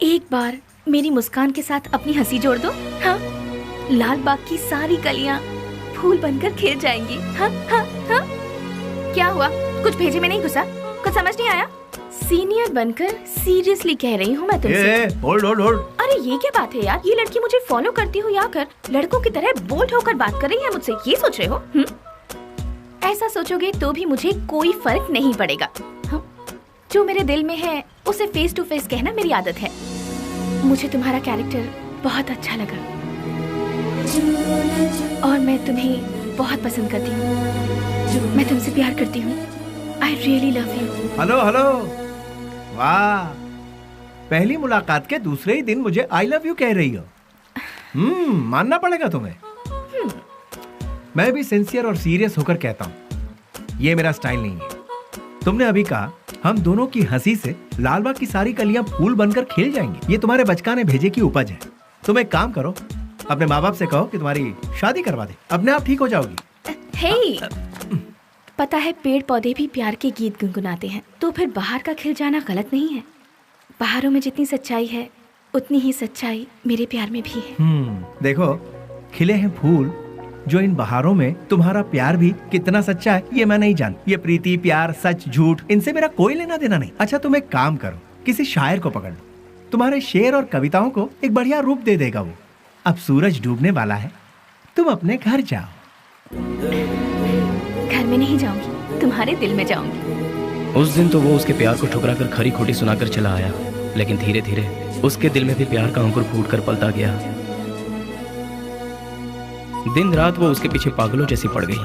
एक बार मेरी मुस्कान के साथ अपनी हंसी जोड़ दो। हाँ, लाल बाग की सारी कलियां फूल बनकर खिल जाएंगी। हाँ हाँ हाँ। क्या हुआ? कुछ भेजे में नहीं घुसा? कुछ समझ नहीं आया? सीनियर बनकर सीरियसली कह रही हूँ मैं तुमसे। Hold hold hold. अरे ये क्या बात है यार? ये लड़की मुझे फॉलो करती हो या कर लड़कों की तरह बोल्ड होकर बात कर रही है मुझसे, ये सोच रहे हो? ऐसा सोचोगे तो भी मुझे कोई फर्क नहीं पड़ेगा। जो मेरे दिल में है उसे फेस टू फेस कहना मेरी आदत है। मुझे तुम्हारा कैरेक्टर बहुत अच्छा लगा और मैं तुम्हें बहुत पसंद करती हूँ। मैं तुमसे प्यार करती हूँ। I really love you. Hello hello, वाह, पहली मुलाकात के दूसरे ही दिन मुझे I love you कह रही हो। मानना पड़ेगा तुम्हें। मैं भी सिंसियर और सीरियस होकर कहता हूँ, ये मेरा स्टाइल नहीं है। तुमने अभी कहा हम दोनों की हंसी से लालबाग की सारी कलियां फूल बनकर खिल जाएंगी। ये तुम्हारे बचकाने भेजे की उपज है। तुम एक काम करो, अपने माँ बाप से कहो कि तुम्हारी शादी करवा दे, अपने आप ठीक हो जाओगी। हे, पता है पेड़ पौधे भी प्यार के गीत गुनगुनाते हैं, तो फिर बाहर का खिल जाना गलत नहीं है। बाहरों में जितनी सच्चाई है उतनी ही सच्चाई मेरे प्यार में भी है। देखो, खिले हैं फूल जो इन बहारों में तुम्हारा प्यार भी कितना सच्चा है ये मैं नहीं जानती। ये प्रीति, प्यार, सच, झूठ, इनसे मेरा कोई लेना देना नहीं। अच्छा तुम एक काम करो, किसी शायर को पकड़ लो, तुम्हारे शेर और कविताओं को एक बढ़िया रूप दे देगा वो। अब सूरज डूबने वाला है, तुम अपने घर जाओ। घर में नहीं जाऊंगी, तुम्हारे दिल में जाऊंगी। उस दिन तो वो उसके प्यार को ठुकरा कर खरी खोटी सुनाकर चला आया, लेकिन धीरे धीरे उसके दिल में भी प्यार का अंकुर फूट कर पलता गया। दिन रात वो उसके पीछे पागलों जैसी पड़ गई।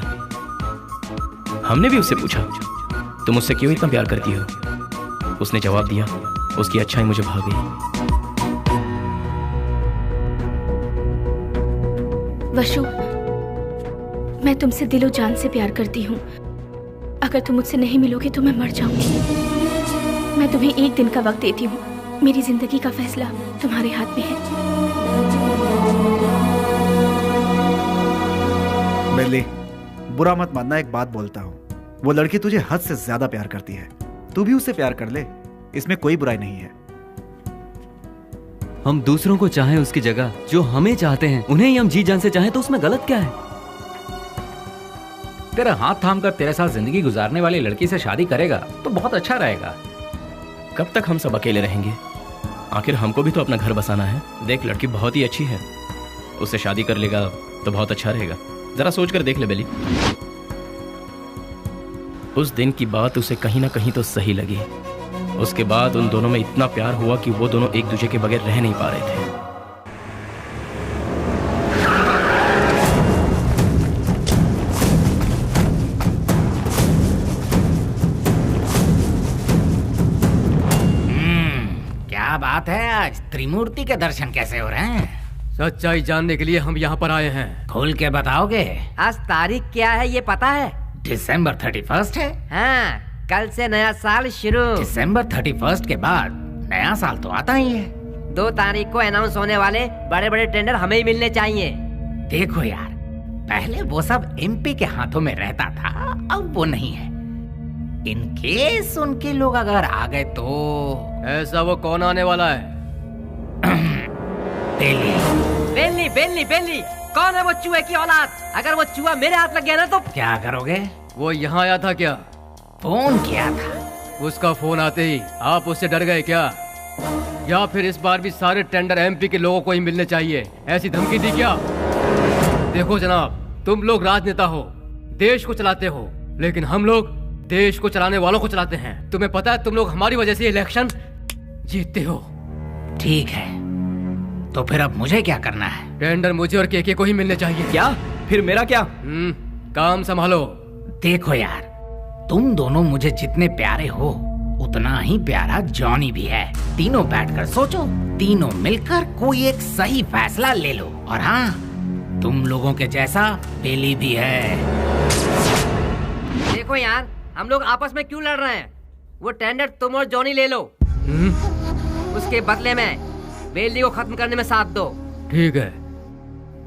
हमने भी उससे पूछा, तुम मुझसे क्यों इतना प्यार करती हो? उसने जवाब दिया, उसकी अच्छाई मुझे भा गई। वशु, मैं तुमसे दिलो जान से प्यार करती हूँ। अगर तुम मुझसे नहीं मिलोगे तो मैं मर जाऊंगी। मैं तुम्हें एक दिन का वक्त देती हूँ। मेरी जिंदगी का फैसला तुम्हारे हाथ में है। बेली, बुरा मत मानना, एक बात बोलता हूँ, वो लड़की तुझे हद से ज्यादा प्यार करती है। तू भी उससे प्यार कर ले, इसमें कोई बुराई नहीं है। हम दूसरों को चाहें उसकी जगह जो हमें चाहते हैं, उन्हें ही हम जी जान से चाहें तो उसमें गलत क्या है? तेरा हाथ थाम कर तेरे साथ जिंदगी गुजारने वाली लड़की से शादी करेगा तो बहुत अच्छा रहेगा। कब तक हम सब अकेले रहेंगे? आखिर हमको भी तो अपना घर बसाना है। देख, लड़की बहुत ही अच्छी है, उससे शादी कर लेगा तो बहुत अच्छा रहेगा। जरा सोच कर देख ले बेली। उस दिन की बात उसे कहीं ना कहीं तो सही लगी। उसके बाद उन दोनों में इतना प्यार हुआ कि वो दोनों एक दूसरे के बगैर रह नहीं पा रहे थे। क्या बात है, आज त्रिमूर्ति के दर्शन कैसे हो रहे हैं? सच्चाई जानने के लिए हम यहाँ पर आए हैं। खोल के बताओगे? आज तारीख क्या है ये पता है? दिसंबर 31 है। हाँ, कल से नया साल शुरू। दिसंबर 31 के बाद नया साल तो आता ही है। 2 तारीख को अनाउंस होने वाले बड़े बड़े टेंडर हमें ही मिलने चाहिए। देखो यार, पहले वो सब एमपी के हाथों में रहता था, अब वो नहीं है। इन केस उनके लोग अगर आ गए तो। ऐसा वो कौन आने वाला है? बेली बेली बेली, कौन है वो चूहे की औलाद? अगर वो चूहा मेरे हाथ लग गया ना तो क्या करोगे? वो यहाँ आया था क्या? फोन किया था। उसका फोन आते ही आप उससे डर गए क्या? या फिर इस बार भी सारे टेंडर एमपी के लोगों को ही मिलने चाहिए, ऐसी धमकी दी क्या? देखो जनाब, तुम लोग राजनेता हो, देश को चलाते हो, लेकिन हम लोग देश को चलाने वालों को चलाते हैं। तुम्हें पता है तुम लोग हमारी वजह से इलेक्शन जीतते हो। ठीक है, तो फिर अब मुझे क्या करना है? टेंडर मुझे और केके को ही मिलने चाहिए। क्या? फिर मेरा क्या? काम संभालो। देखो यार, तुम दोनों मुझे जितने प्यारे हो उतना ही प्यारा जॉनी भी है। तीनों बैठकर सोचो, तीनों मिलकर कोई एक सही फैसला ले लो। और हाँ, तुम लोगों के जैसा बेली भी है। देखो यार, हम लोग आपस में क्यों लड़ रहे हैं? वो टेंडर तुम और जॉनी ले लो। उसके बदले में बेली को खत्म करने में साथ दो। ठीक है।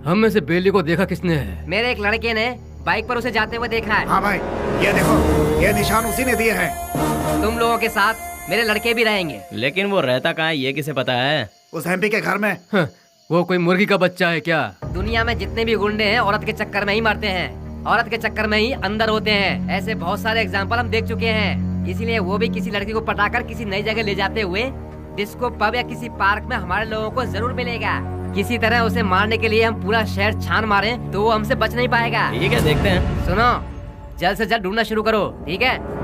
हम में से बेली को देखा किसने है? मेरे एक लड़के ने बाइक पर उसे जाते हुए देखा है। हाँ भाई, ये देखो, ये निशान उसी ने दिए हैं। तुम लोगों के साथ मेरे लड़के भी रहेंगे। लेकिन वो रहता कहाँ है ये किसे पता है? उस एमपी के घर में। वो कोई मुर्गी का बच्चा है क्या? दुनिया में जितने भी गुंडे हैं औरत के चक्कर में ही मरते हैं, औरत के चक्कर में ही अंदर होते हैं। ऐसे बहुत सारे एग्जाम्पल हम देख चुके हैं। इसीलिए वो भी किसी लड़की को पटाकर किसी नई जगह ले जाते हुए डिस्को पब या किसी पार्क में हमारे लोगों को जरूर मिलेगा। किसी तरह उसे मारने के लिए हम पूरा शहर छान मारें तो वो हमसे बच नहीं पाएगा। ठीक है, देखते हैं। सुनो, जल्द से जल्द ढूंढना शुरू करो, ठीक है?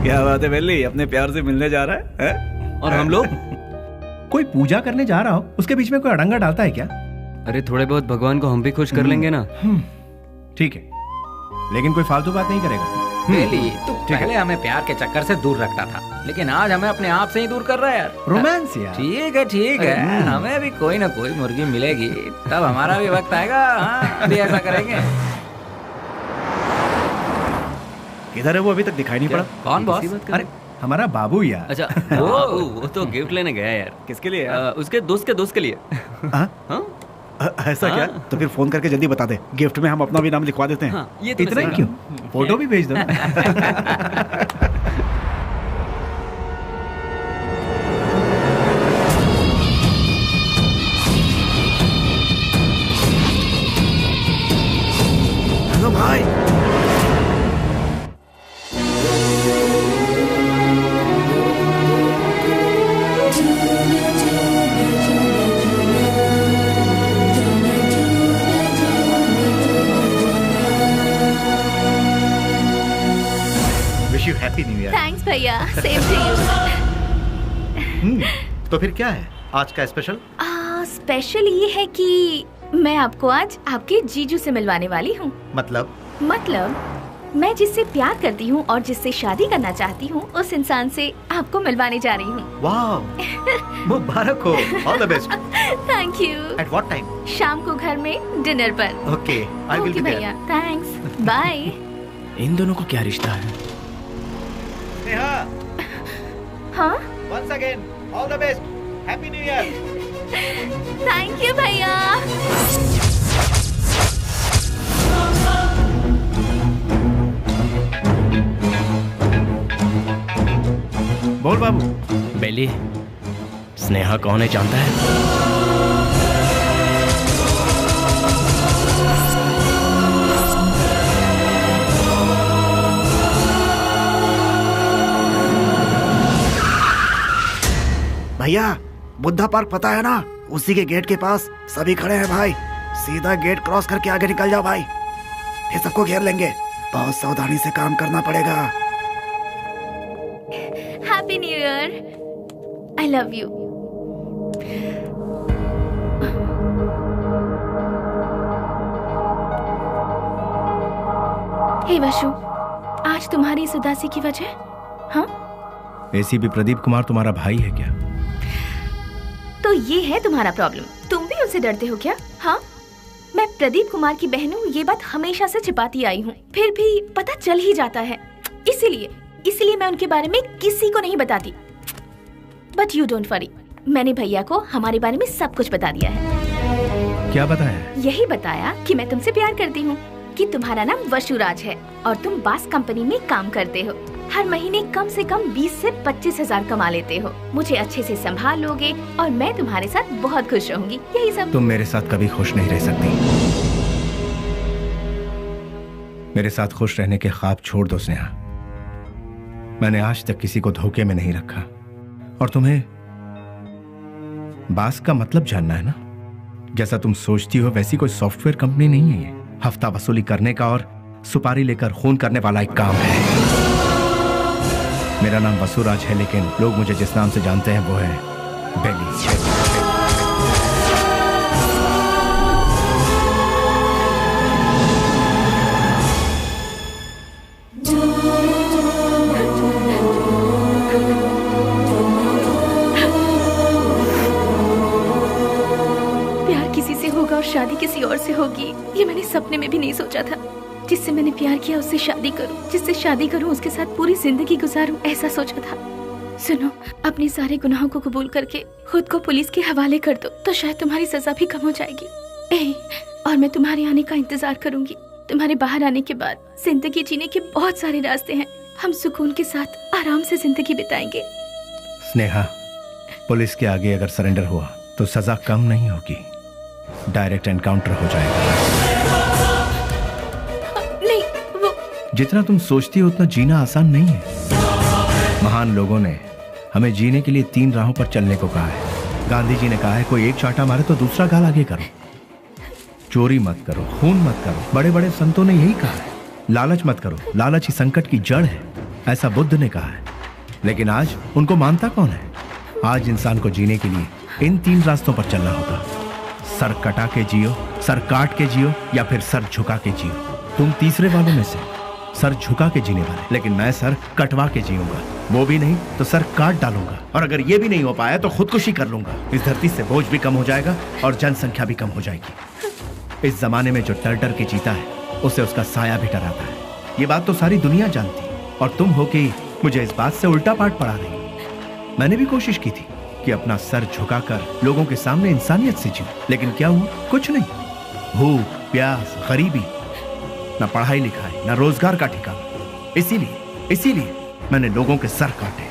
क्या बात है बेली, अपने प्यार से मिलने जा रहा है? और हम लोग कोई पूजा करने जा रहा हो, उसके बीच में कोई अड़ंगा डालता है क्या? अरे थोड़े बहुत भगवान को हम भी खुश कर लेंगे ना। ठीक है, लेकिन कोई फालतू बात नहीं करेगा। बेली, तू पहले हमें प्यार के चक्कर से दूर रखता था, लेकिन आज हमें अपने आप से ही दूर कर रहा है यार। रोमांस यार। ठीक है, ठीक है, हमें भी कोई ना कोई मुर्गी मिलेगी, तब हमारा भी वक्त आएगा। हाँ, भी ऐसा करेंगे। किधर है वो? अभी तक दिखाई नहीं पड़ा। कौन बॉस? अरे हमारा बाबू यार। अच्छा, वो तो गिफ्ट लेने गया यार। किसके लिए? उसके दोस्त के लिए। ऐसा क्या? तो फिर फोन करके जल्दी बता दे, गिफ्ट में हम अपना भी नाम लिखवा देते हैं। ये तो इतना क्यों? फोटो भी भेज दो। हेलो भाई। Happy new year. थैंक्स भैया, सेम टू यू। तो फिर क्या है आज का स्पेशल? स्पेशल ये है कि मैं आपको आज आपके जीजू से मिलवाने वाली हूँ। मतलब मैं जिससे प्यार करती हूँ और जिससे शादी करना चाहती हूँ, उस इंसान से आपको मिलवाने जा रही हूँ। वाह, मुबारक हो। All the best. Thank you. At what time? शाम को घर में डिनर पर। Okay, I will be there. भैया, थैंक्स, बाय। इन दोनों को क्या रिश्ता है? हाँ? Once again, all the best. Happy New Year. Thank you भैया। बोल बाबू। बेली, स्नेहा कौन है जानता है? भैया, बुद्धा पार्क पता है ना? उसी के गेट के पास सभी खड़े हैं भाई। सीधा गेट क्रॉस करके आगे निकल जाओ भाई, फिर सबको घेर लेंगे। बहुत सावधानी से काम करना पड़ेगा। Happy new year. I love you. Hey Vashu, आज तुम्हारी इस उदासी की वजह? हाँ? एसीपी प्रदीप कुमार तुम्हारा भाई है क्या? तो ये है तुम्हारा प्रॉब्लम। तुम भी उनसे डरते हो क्या? हाँ, मैं प्रदीप कुमार की बहन हूँ, ये बात हमेशा से छिपाती आई हूँ, फिर भी पता चल ही जाता है। इसीलिए मैं उनके बारे में किसी को नहीं बताती। बट यू डोंट वरी, मैंने भैया को हमारे बारे में सब कुछ बता दिया है। क्या बताया? यही बताया कि मैं तुमसे प्यार करती हूँ, कि तुम्हारा नाम वशुराज है और तुम बास कंपनी में काम करते हो। हर महीने कम से कम 20 से 25 हजार कमा लेते हो। मुझे अच्छे से संभाल लोगे और मैं तुम्हारे साथ बहुत खुश रहूंगी। यही सब। तुम मेरे साथ कभी खुश नहीं रह सकती। मेरे साथ खुश रहने के ख्वाब छोड़ दो स्नेहा। मैंने आज तक किसी को धोखे में नहीं रखा। और तुम्हें बास का मतलब जानना है ना? जैसा तुम सोचती हो वैसी कोई सॉफ्टवेयर कंपनी नहीं है ये। हफ्ता वसूली करने का और सुपारी लेकर खून करने वाला एक काम है। मेरा नाम वसुराज है, लेकिन लोग मुझे जिस नाम से जानते हैं वो है बेली। और शादी किसी और से होगी ये मैंने सपने में भी नहीं सोचा था। जिससे मैंने प्यार किया उससे शादी करूं, जिससे शादी करूं उसके साथ पूरी जिंदगी गुजारूं, ऐसा सोचा था। सुनो, अपने सारे गुनाहों को कबूल करके खुद को पुलिस के हवाले कर दो तो शायद तुम्हारी सजा भी कम हो जाएगी। और मैं तुम्हारे आने का इंतजार करूंगी। तुम्हारे बाहर आने के बाद जिंदगी जीने के बहुत सारे रास्ते हैं। हम सुकून के साथ आराम से जिंदगी बिताएंगे। स्नेहा, पुलिस के आगे अगर सरेंडर हुआ तो सजा कम नहीं होगी, डायरेक्ट एनकाउंटर हो जाएगा। नहीं, वो जितना तुम सोचती हो उतना जीना आसान नहीं है। महान लोगों ने हमें जीने के लिए 3 राहों पर चलने को कहा है। गांधी जी ने कहा है कोई एक चांटा मारे तो दूसरा गाल आगे करो, चोरी मत करो, खून मत करो। बड़े बड़े संतों ने यही कहा है। लालच मत करो, लालच ही संकट की जड़ है, ऐसा बुद्ध ने कहा है। लेकिन आज उनको मानता कौन है? आज इंसान को जीने के लिए इन 3 रास्तों पर चलना होगा। सर कटा के जियो, सर काट के जियो, या फिर सर झुका के जियो। तुम तीसरे वालों में से सर झुका के जीने वाले, लेकिन मैं सर कटवा के जीऊंगा। वो भी नहीं तो सर काट डालूंगा, और अगर ये भी नहीं हो पाया तो खुदकुशी कर लूंगा। इस धरती से बोझ भी कम हो जाएगा और जनसंख्या भी कम हो जाएगी। इस जमाने में जो डर डर के जीता है उसे उसका साया भी डराता है। ये बात तो सारी दुनिया जानती है, और तुम हो कि मुझे इस बात से उल्टा पाठ पढ़ा रही। मैंने भी कोशिश की थी कि अपना सर झुकाकर लोगों के सामने इंसानियत से जीऊं, लेकिन क्या हुआ? कुछ नहीं। भूख, प्यास, गरीबी, ना पढ़ाई लिखाई, ना रोजगार का ठिकाना। इसीलिए मैंने लोगों के सर काटे,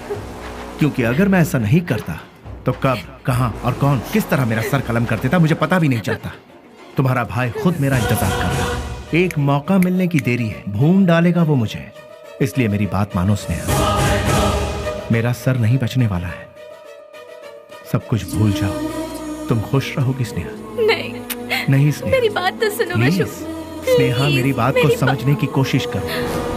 क्योंकि अगर मैं ऐसा नहीं करता तो कब, कहां और कौन किस तरह मेरा सर कलम कर देता मुझे पता भी नहीं चलता। तुम्हारा भाई खुद मेरा इंतजार कर रहा है। एक मौका मिलने की देरी है, भून डालेगा वो मुझे। इसलिए मेरी बात मानो स्नेहा, मेरा सर नहीं बचने वाला है। सब कुछ भूल जाओ, तुम खुश रहोगी स्नेहा। नहीं स्नेहा, मेरी बात तो सुनो। मैं स्नेहा, मेरी बात को समझने की कोशिश करो।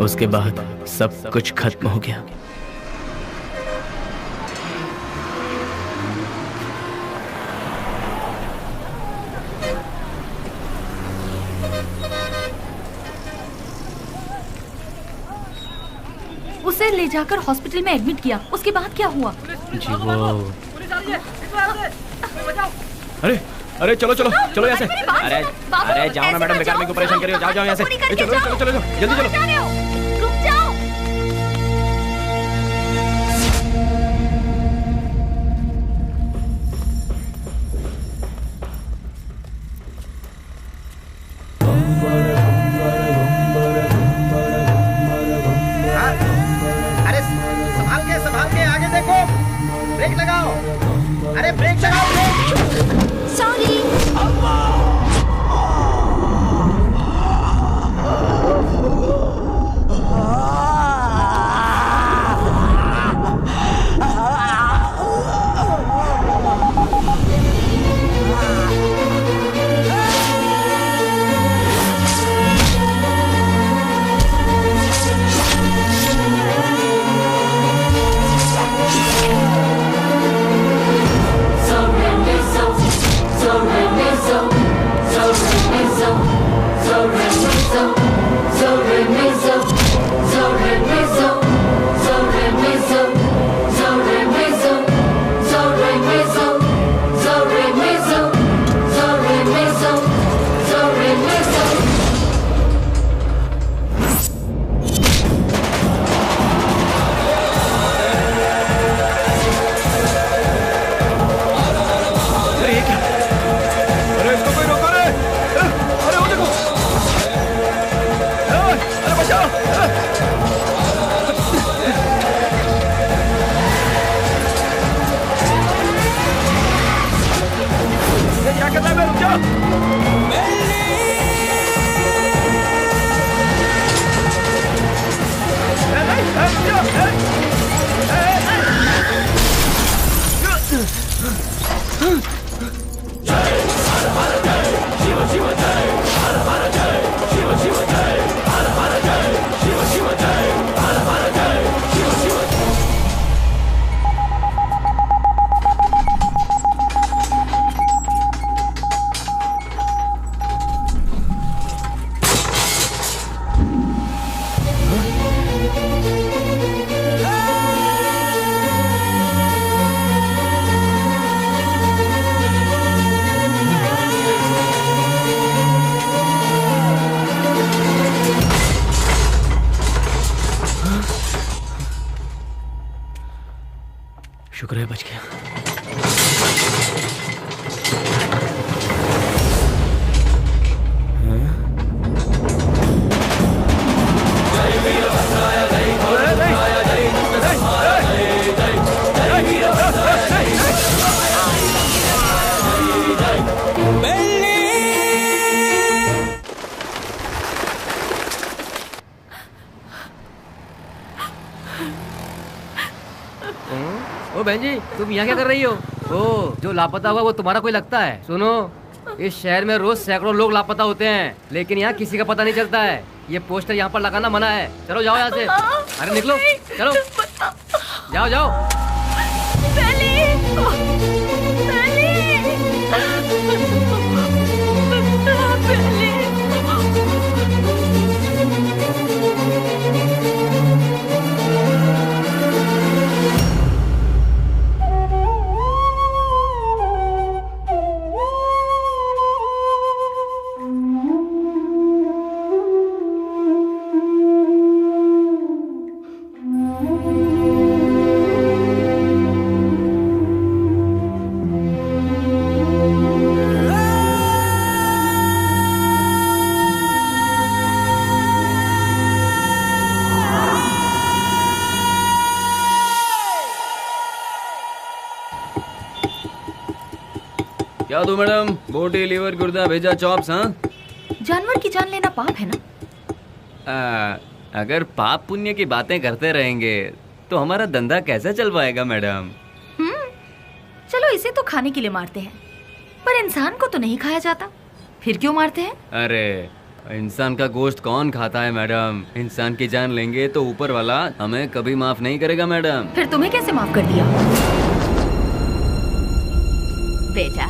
उसके बाद सब कुछ खत्म हो गया। उसे ले जाकर हॉस्पिटल में एडमिट किया, उसके बाद क्या हुआ? जी वो अरे चलो चलो चलो यहाँ से। अरे जाओ ना मैडम, बेकार मेरे को परेशान करियो। जाओ यहाँ से। चलो चलो चलो जल्दी चलो। रुक जाओ। अरे संभाल के आगे देखो, ब्रेक लगाओ। अरे ब्रेक लगाओ। सॉरी। शुक्र है बच गया। ओ बहन जी, तुम यहाँ क्या कर रही हो? ओ, जो लापता हुआ वो तुम्हारा कोई लगता है? सुनो, इस शहर में रोज सैकड़ों लोग लापता होते हैं, लेकिन यहाँ किसी का पता नहीं चलता है। ये पोस्टर यहाँ पर लगाना मना है। चलो जाओ यहाँ से। अरे निकलो, चलो जाओ जाओ। क्या दो मैडम? बोटी, लीवर, गुर्दा, भेजा, चॉप्स। हाँ, जानवर की जान लेना पाप है ना? अगर पाप पुण्य की बातें करते रहेंगे तो हमारा धंधा कैसे चल पाएगा मैडम? चलो इसे तो खाने के लिए मारते हैं, पर इंसान को तो नहीं खाया जाता। फिर क्यों मारते हैं? अरे इंसान का गोश्त कौन खाता है मैडम? इंसान की जान लेंगे तो ऊपर वाला हमें कभी माफ नहीं करेगा मैडम। फिर तुम्हें कैसे माफ कर दिया? बेटा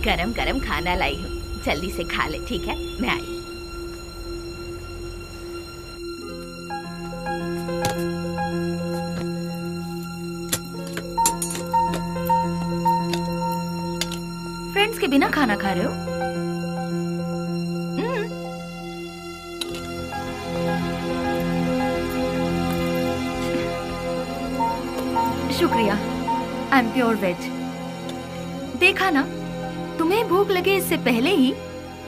गरम गरम खाना लाई हूँ, जल्दी से खा ले, ठीक है? मैं आई। फ्रेंड्स के बिना खाना खा रहे हो? शुक्रिया, आई एम प्योर वेज। देखा ना, तुम्हें भूख लगे इससे पहले ही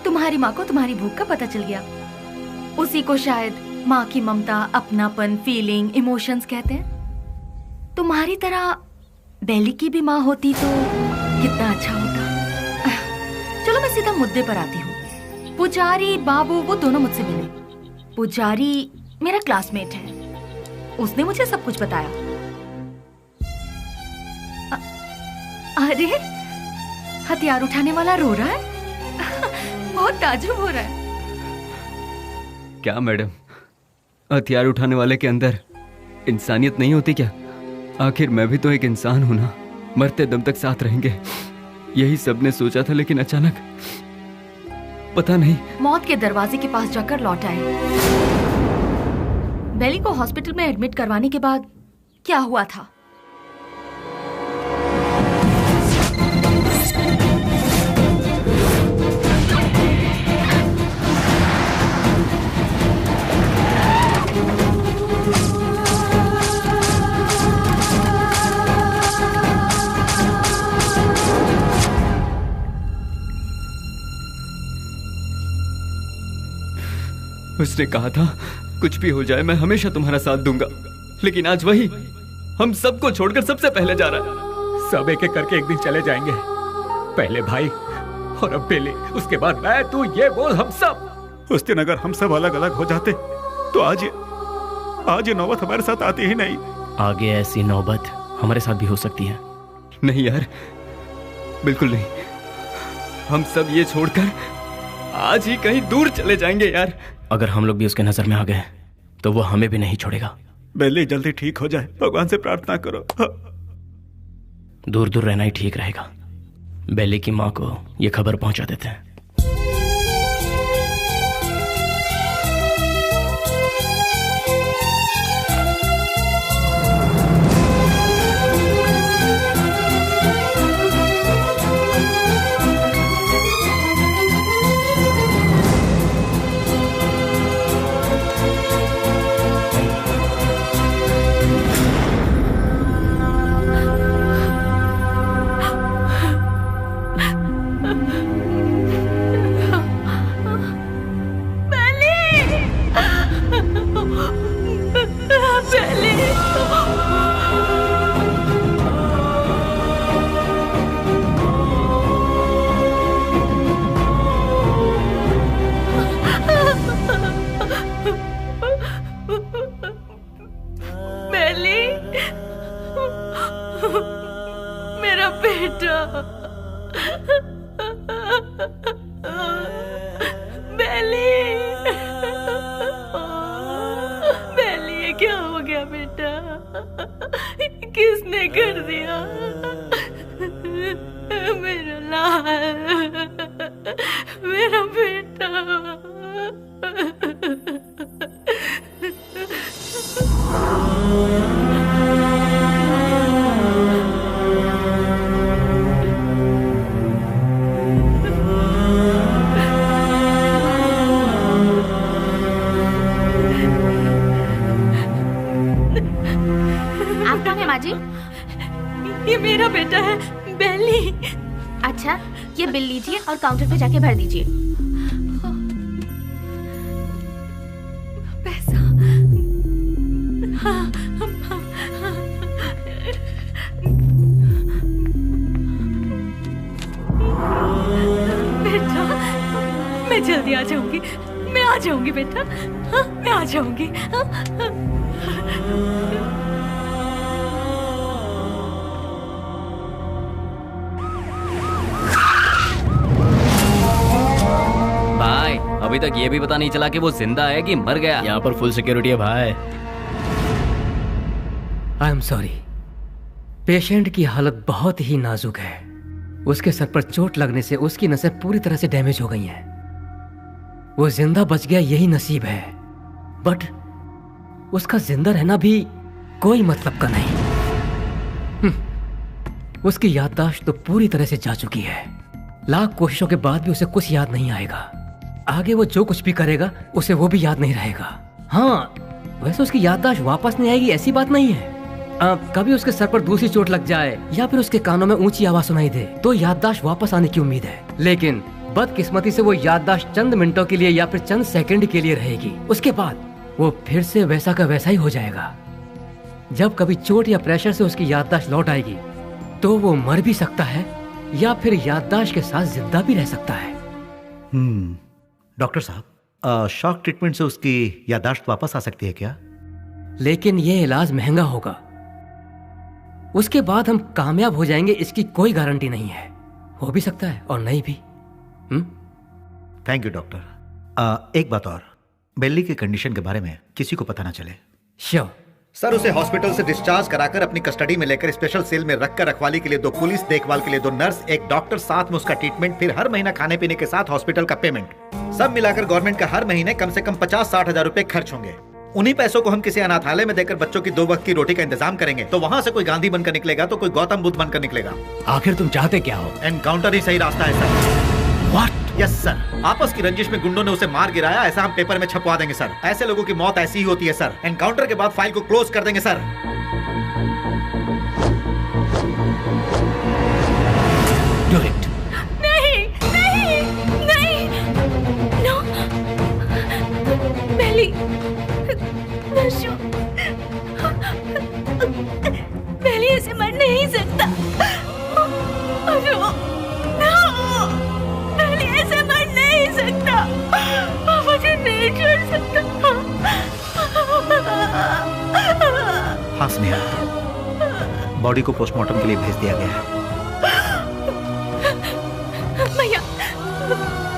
तुम्हारी माँ को तुम्हारी भूख का पता चल गया। उसी को शायद माँ की ममता, अपनापन, फीलिंग, इमोशंस कहते हैं। तुम्हारी तरह बेली की भी माँ होती तो कितना अच्छा होता। चलो मैं सीधा मुद्दे पर आती हूँ। पुजारी बाबू वो दोनों मुझसे मिले। पुजारी मेरा क्लासमेट है, उसने मुझे सब कुछ बताया। अरे हथियार उठाने वाला रो रहा है। बहुत ताज्जुब हो रहा है। क्या मैडम, हथियार उठाने वाले के अंदर इंसानियत नहीं होती क्या? आखिर मैं भी तो एक इंसान हूं ना। मरते दम तक साथ रहेंगे, यही सबने सोचा था, लेकिन अचानक पता नहीं मौत के दरवाजे के पास जाकर लौट आए। बेली को हॉस्पिटल में एडमिट करवाने के बाद क्या हुआ था? उसने कहा था कुछ भी हो जाए मैं हमेशा तुम्हारा साथ दूंगा, लेकिन आज वही हम सबको छोड़कर सबसे पहले जा रहा है। सब एक एक करके एक दिन चले जाएंगे। पहले भाई और अब बेली, उसके बाद मैं, तू, ये बोल हम सब। उस दिन अगर हम सब अलग अलग हो जाते तो आज ये नौबत हमारे साथ आती ही नहीं। आगे ऐसी नौबत हमारे साथ भी हो सकती है। नहीं यार, बिल्कुल नहीं। हम सब ये छोड़कर आज ही कहीं दूर चले जाएंगे यार। अगर हम लोग भी उसके नजर में आ गए तो वो हमें भी नहीं छोड़ेगा। बेली जल्दी ठीक हो जाए, भगवान से प्रार्थना करो। दूर दूर रहना ही ठीक रहेगा। बेली की माँ को ये खबर पहुंचा देते हैं। मेरा बेटा बेली, बेली ये क्या हो गया बेटा? किसने कर दिया? मेरा लाल, मेरा बेटा। माजी, ये मेरा बेटा है बेली। अच्छा, ये बिल लीजिए और काउंटर पे जाके भर दीजिए। पैसा? हाँ, बेटा मैं जल्दी आ जाऊंगी, मैं आ जाऊंगी बेटा। हाँ, मैं आ जाऊंगी। बाय। अभी तक ये भी पता नहीं चला कि वो जिंदा है कि मर गया। यहाँ पर फुल सिक्योरिटी है भाई। आई एम सॉरी, पेशेंट की हालत बहुत ही नाजुक है। उसके सर पर चोट लगने से उसकी नसें पूरी तरह से डैमेज हो गई हैं। वो जिंदा बच गया यही नसीब है, बट उसका जिंदा रहना भी कोई मतलब का नहीं। उसकी याददाश्त तो पूरी तरह से जा चुकी है। लाख कोशिशों के बाद भी उसे कुछ याद नहीं आएगा। आगे वो जो कुछ भी करेगा उसे वो भी याद नहीं रहेगा। हाँ, वैसे उसकी याददाश्त वापस नहीं आएगी ऐसी बात नहीं है। कभी उसके सर पर दूसरी चोट लग जाए या फिर उसके कानों में ऊंची आवाज सुनाई दे तो याददाश्त वापस आने की उम्मीद है, लेकिन बदकिस्मती से वो याददाश्त चंद मिनटों के लिए या फिर चंद सेकंड के लिए रहेगी। उसके बाद वो फिर से वैसा का वैसा ही हो जाएगा। जब कभी चोट या प्रेशर से उसकी याददाश्त लौट आएगी तो वो मर भी सकता है या फिर याददाश्त के साथ जिंदा भी रह सकता है। डॉक्टर साहब, शॉक ट्रीटमेंट से उसकी याददाश्त वापस आ सकती है क्या? लेकिन ये इलाज महंगा होगा। उसके बाद हम कामयाब हो जाएंगे इसकी कोई गारंटी नहीं है। हो भी सकता है और नहीं भी। Thank you doctor. एक बात और, बेली की कंडीशन के बारे में किसी को पता ना चले। श्योर सर, उसे हॉस्पिटल से डिस्चार्ज कराकर अपनी कस्टडी में लेकर स्पेशल सेल में रखकर रखवाली के लिए 2 पुलिस, देखभाल के लिए 2 नर्स, एक डॉक्टर, साथ में उसका ट्रीटमेंट, फिर हर महीना खाने पीने के साथ हॉस्पिटल का पेमेंट, सब मिलाकर गवर्नमेंट का हर महीने कम से कम 50-60 हजार रुपए खर्च होंगे। उन्हीं पैसों को हम किसी अनाथालय में देकर बच्चों की 2 वक्त की रोटी का इंतजाम करेंगे तो वहाँ से कोई गांधी बनकर निकलेगा तो कोई गौतम बुद्ध बनकर निकलेगा। आखिर तुम चाहते क्या हो? एनकाउंटर ही सही रास्ता है सर। व्हाट? यस सर, आपस की रंजिश में गुंडों ने उसे मार गिराया, ऐसा हम पेपर में छपवा देंगे सर। ऐसे लोगों की मौत ऐसी ही होती है सर। एनकाउंटर के बाद फाइल को क्लोज कर देंगे सर। Do it. नहीं नहीं नहीं, नो बेली, बेली ऐसे मर नहीं सकता। बेली ऐसे मर नहीं सकता। मुझे नहीं छोड़ सकता। हाँ स्नेहा, बॉडी को पोस्टमार्टम के लिए भेज दिया गया है। भैया,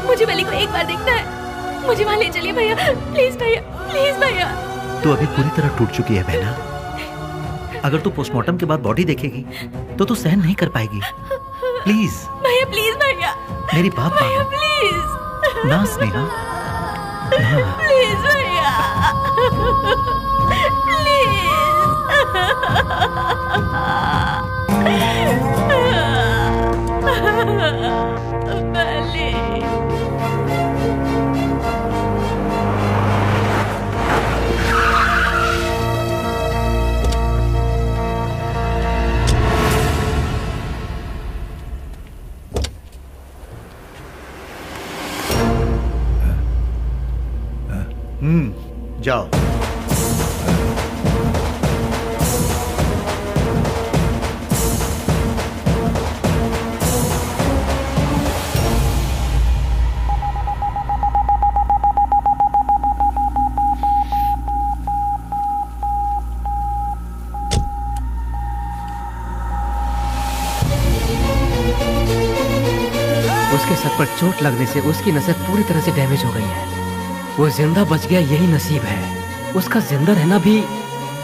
मुझे बेली को एक बार देखना है। मुझे वहाँ ले चलिए भैया, प्लीज भैया, प्लीज भैया। तू अभी पूरी तरह टूट चुकी है बहना। अगर तू पोस्टमार्टम के बाद बॉडी देखेगी तो तू सहन नहीं कर पाएगी। प्लीज भैया, प्लीज भैया, मेरी बात भैया, मानो प्लीज ना स्नेहा, प्लीज भैया, जाओ। उसके सर पर चोट लगने से उसकी नसें पूरी तरह से डैमेज हो गई हैं। वो जिंदा बच गया यही नसीब है। उसका जिंदा रहना भी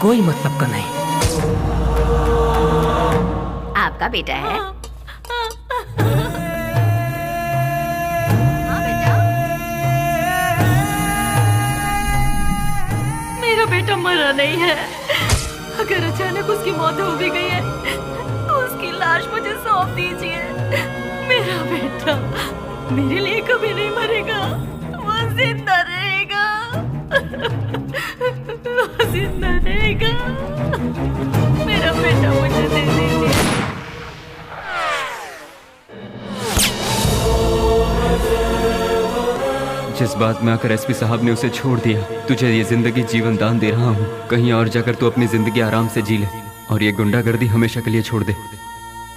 कोई मतलब का नहीं। आपका बेटा है? मेरा बेटा मरा नहीं है। अगर अचानक उसकी मौत हो भी गई है तो उसकी लाश मुझे सौंप दीजिए। मेरा बेटा मेरे लिए कभी नहीं मरेगा, वो जिंदा रहेगा, वो जिंदा रहेगा। मेरा बेटा मुझे दे दीजिए। जिस बात में आकर एसपी साहब ने उसे छोड़ दिया, तुझे ये जिंदगी जीवन दान दे रहा हूँ। कहीं और जाकर तू अपनी जिंदगी आराम से जी ले और ये गुंडागर्दी हमेशा के लिए छोड़ दे।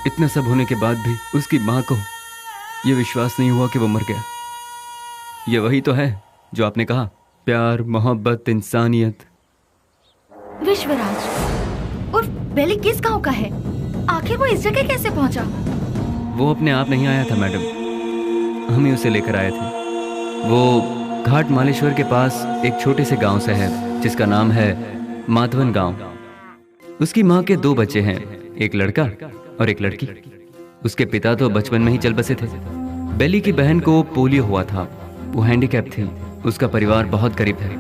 इतना सब होने के बाद भी उसकी माँ को ये विश्वास नहीं हुआ कि वो मर गया। ये वही तो है जो आपने कहा, प्यार, मोहब्बत, इंसानियत। विश्वराज और बेली किस गांव का है? आखिर वो इस जगह कैसे पहुंचा? वो अपने आप नहीं आया था मैडम, हम ही उसे लेकर आए थे। वो घाट मालेश्वर के पास एक छोटे से गांव से है जिसका नाम है माधवन गांव। उसकी माँ के 2 बच्चे हैं, एक लड़का और एक लड़की। उसके पिता तो बचपन में ही चल बसे थे। बेली की बहन को पोलियो हुआ था, वो हैंडीकैप थी। उसका परिवार बहुत गरीब है।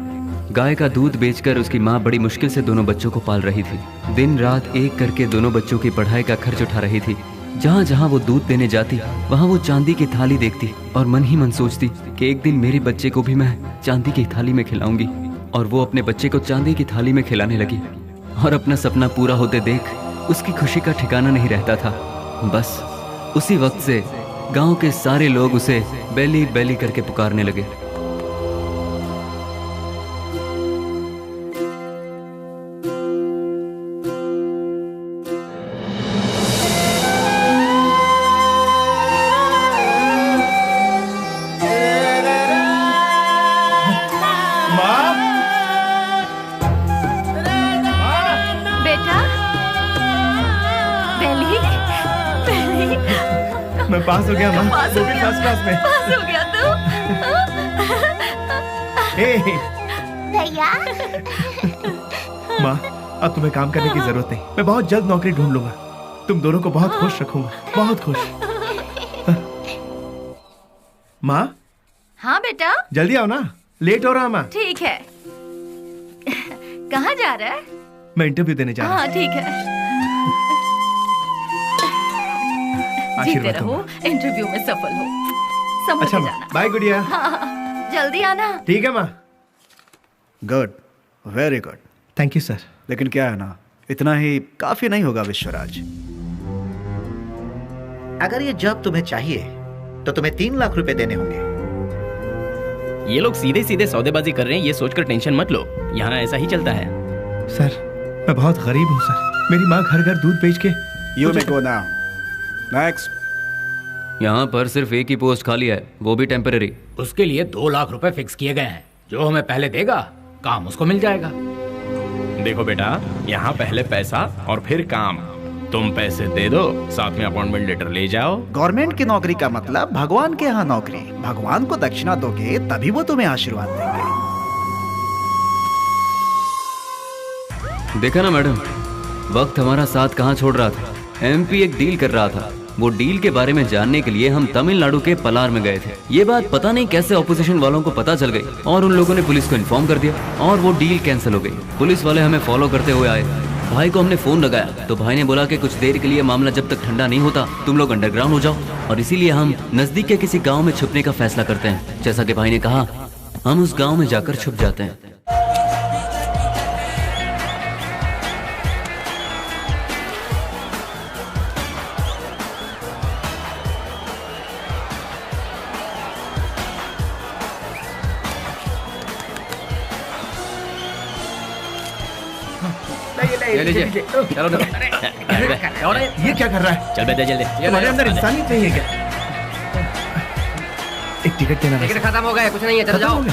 गाय का दूध बेचकर उसकी माँ बड़ी मुश्किल से दोनों बच्चों को पाल रही थी। दिन रात एक करके दोनों बच्चों की पढ़ाई का खर्च उठा रही थी। जहाँ जहाँ वो दूध देने जाती वहाँ वो चांदी की थाली देखती और मन ही मन सोचती कि एक दिन मेरे बच्चे को भी मैं चांदी की थाली में खिलाऊंगी। और वो अपने बच्चे को चांदी की थाली में खिलाने लगी और अपना सपना पूरा होते देख उसकी खुशी का ठिकाना नहीं रहता था। बस उसी वक्त से गांव के सारे लोग उसे बेली बेली करके पुकारने लगे। मैं पास हो गया माँ, वो भी फर्स्ट क्लास में। पास हो गया तू? भैया। माँ, अब तुम्हें काम करने की जरूरत नहीं। मैं बहुत जल्द नौकरी ढूंढ लूंगा। तुम दोनों को बहुत खुश रखूंगा, बहुत खुश। माँ। हाँ बेटा। जल्दी आओ ना, लेट हो रहा माँ। ठीक है। कहाँ जा रहा है? मैं इंटरव्यू देने जा रहा हूँ। हाँ ठीक है। जीते रहो, इंटरव्यू में सफल हो। संभल अच्छा के जाना। बाय गुड़िया। हाँ, जल्दी आना। ठीक है माँ। Good, very good. Thank you sir. लेकिन क्या है ना, इतना ही काफी नहीं होगा विश्वराज। अगर ये जॉब तुम्हें चाहिए तो तुम्हें 3 लाख रुपए देने होंगे। ये लोग सीधे सीधे सौदेबाजी कर रहे हैं, ये सोचकर टेंशन मत लो। यहाँ ऐसा ही चलता है। सर, मैं बहुत गरीब हूँ सर। मेरी माँ घर घर दूध बेच के। You may go now. Next. यहाँ पर सिर्फ एक ही पोस्ट खाली है, वो भी टेम्पररी। उसके लिए 2 लाख रुपए फिक्स किए गए हैं। जो हमें पहले देगा काम उसको मिल जाएगा। देखो बेटा, यहाँ पहले पैसा और फिर काम। तुम पैसे दे दो, साथ में अपॉइंटमेंट लेटर ले जाओ। गवर्नमेंट की नौकरी का मतलब भगवान के यहाँ नौकरी। भगवान को दक्षिणा दोगे तभी वो तुम्हें आशीर्वाद देंगे। देखा ना मैडम, वक्त हमारा साथ कहाँ छोड़ रहा था। एमपी एक डील कर रहा था। वो डील के बारे में जानने के लिए हम तमिलनाडु के पलार में गए थे। ये बात पता नहीं कैसे ऑपोजिशन वालों को पता चल गई और उन लोगों ने पुलिस को इन्फॉर्म कर दिया और वो डील कैंसिल हो गई। पुलिस वाले हमें फॉलो करते हुए आए। भाई को हमने फोन लगाया तो भाई ने बोला कि कुछ देर के लिए मामला जब तक ठंडा नहीं होता तुम लोग अंडरग्राउंड हो जाओ, और इसीलिए हम नजदीक के किसी गाँव में छुपने का फैसला करते हैं। जैसा कि भाई ने कहा, हम उस गाँव में जाकर छुप जाते हैं। ये क्या कर रहा है? चल बेटा जल्दी। तुम्हारे अंदर इंसानियत नहीं है क्या? एक टिकट देना। टिकट खत्म हो गया, कुछ नहीं है, चलो जाओ।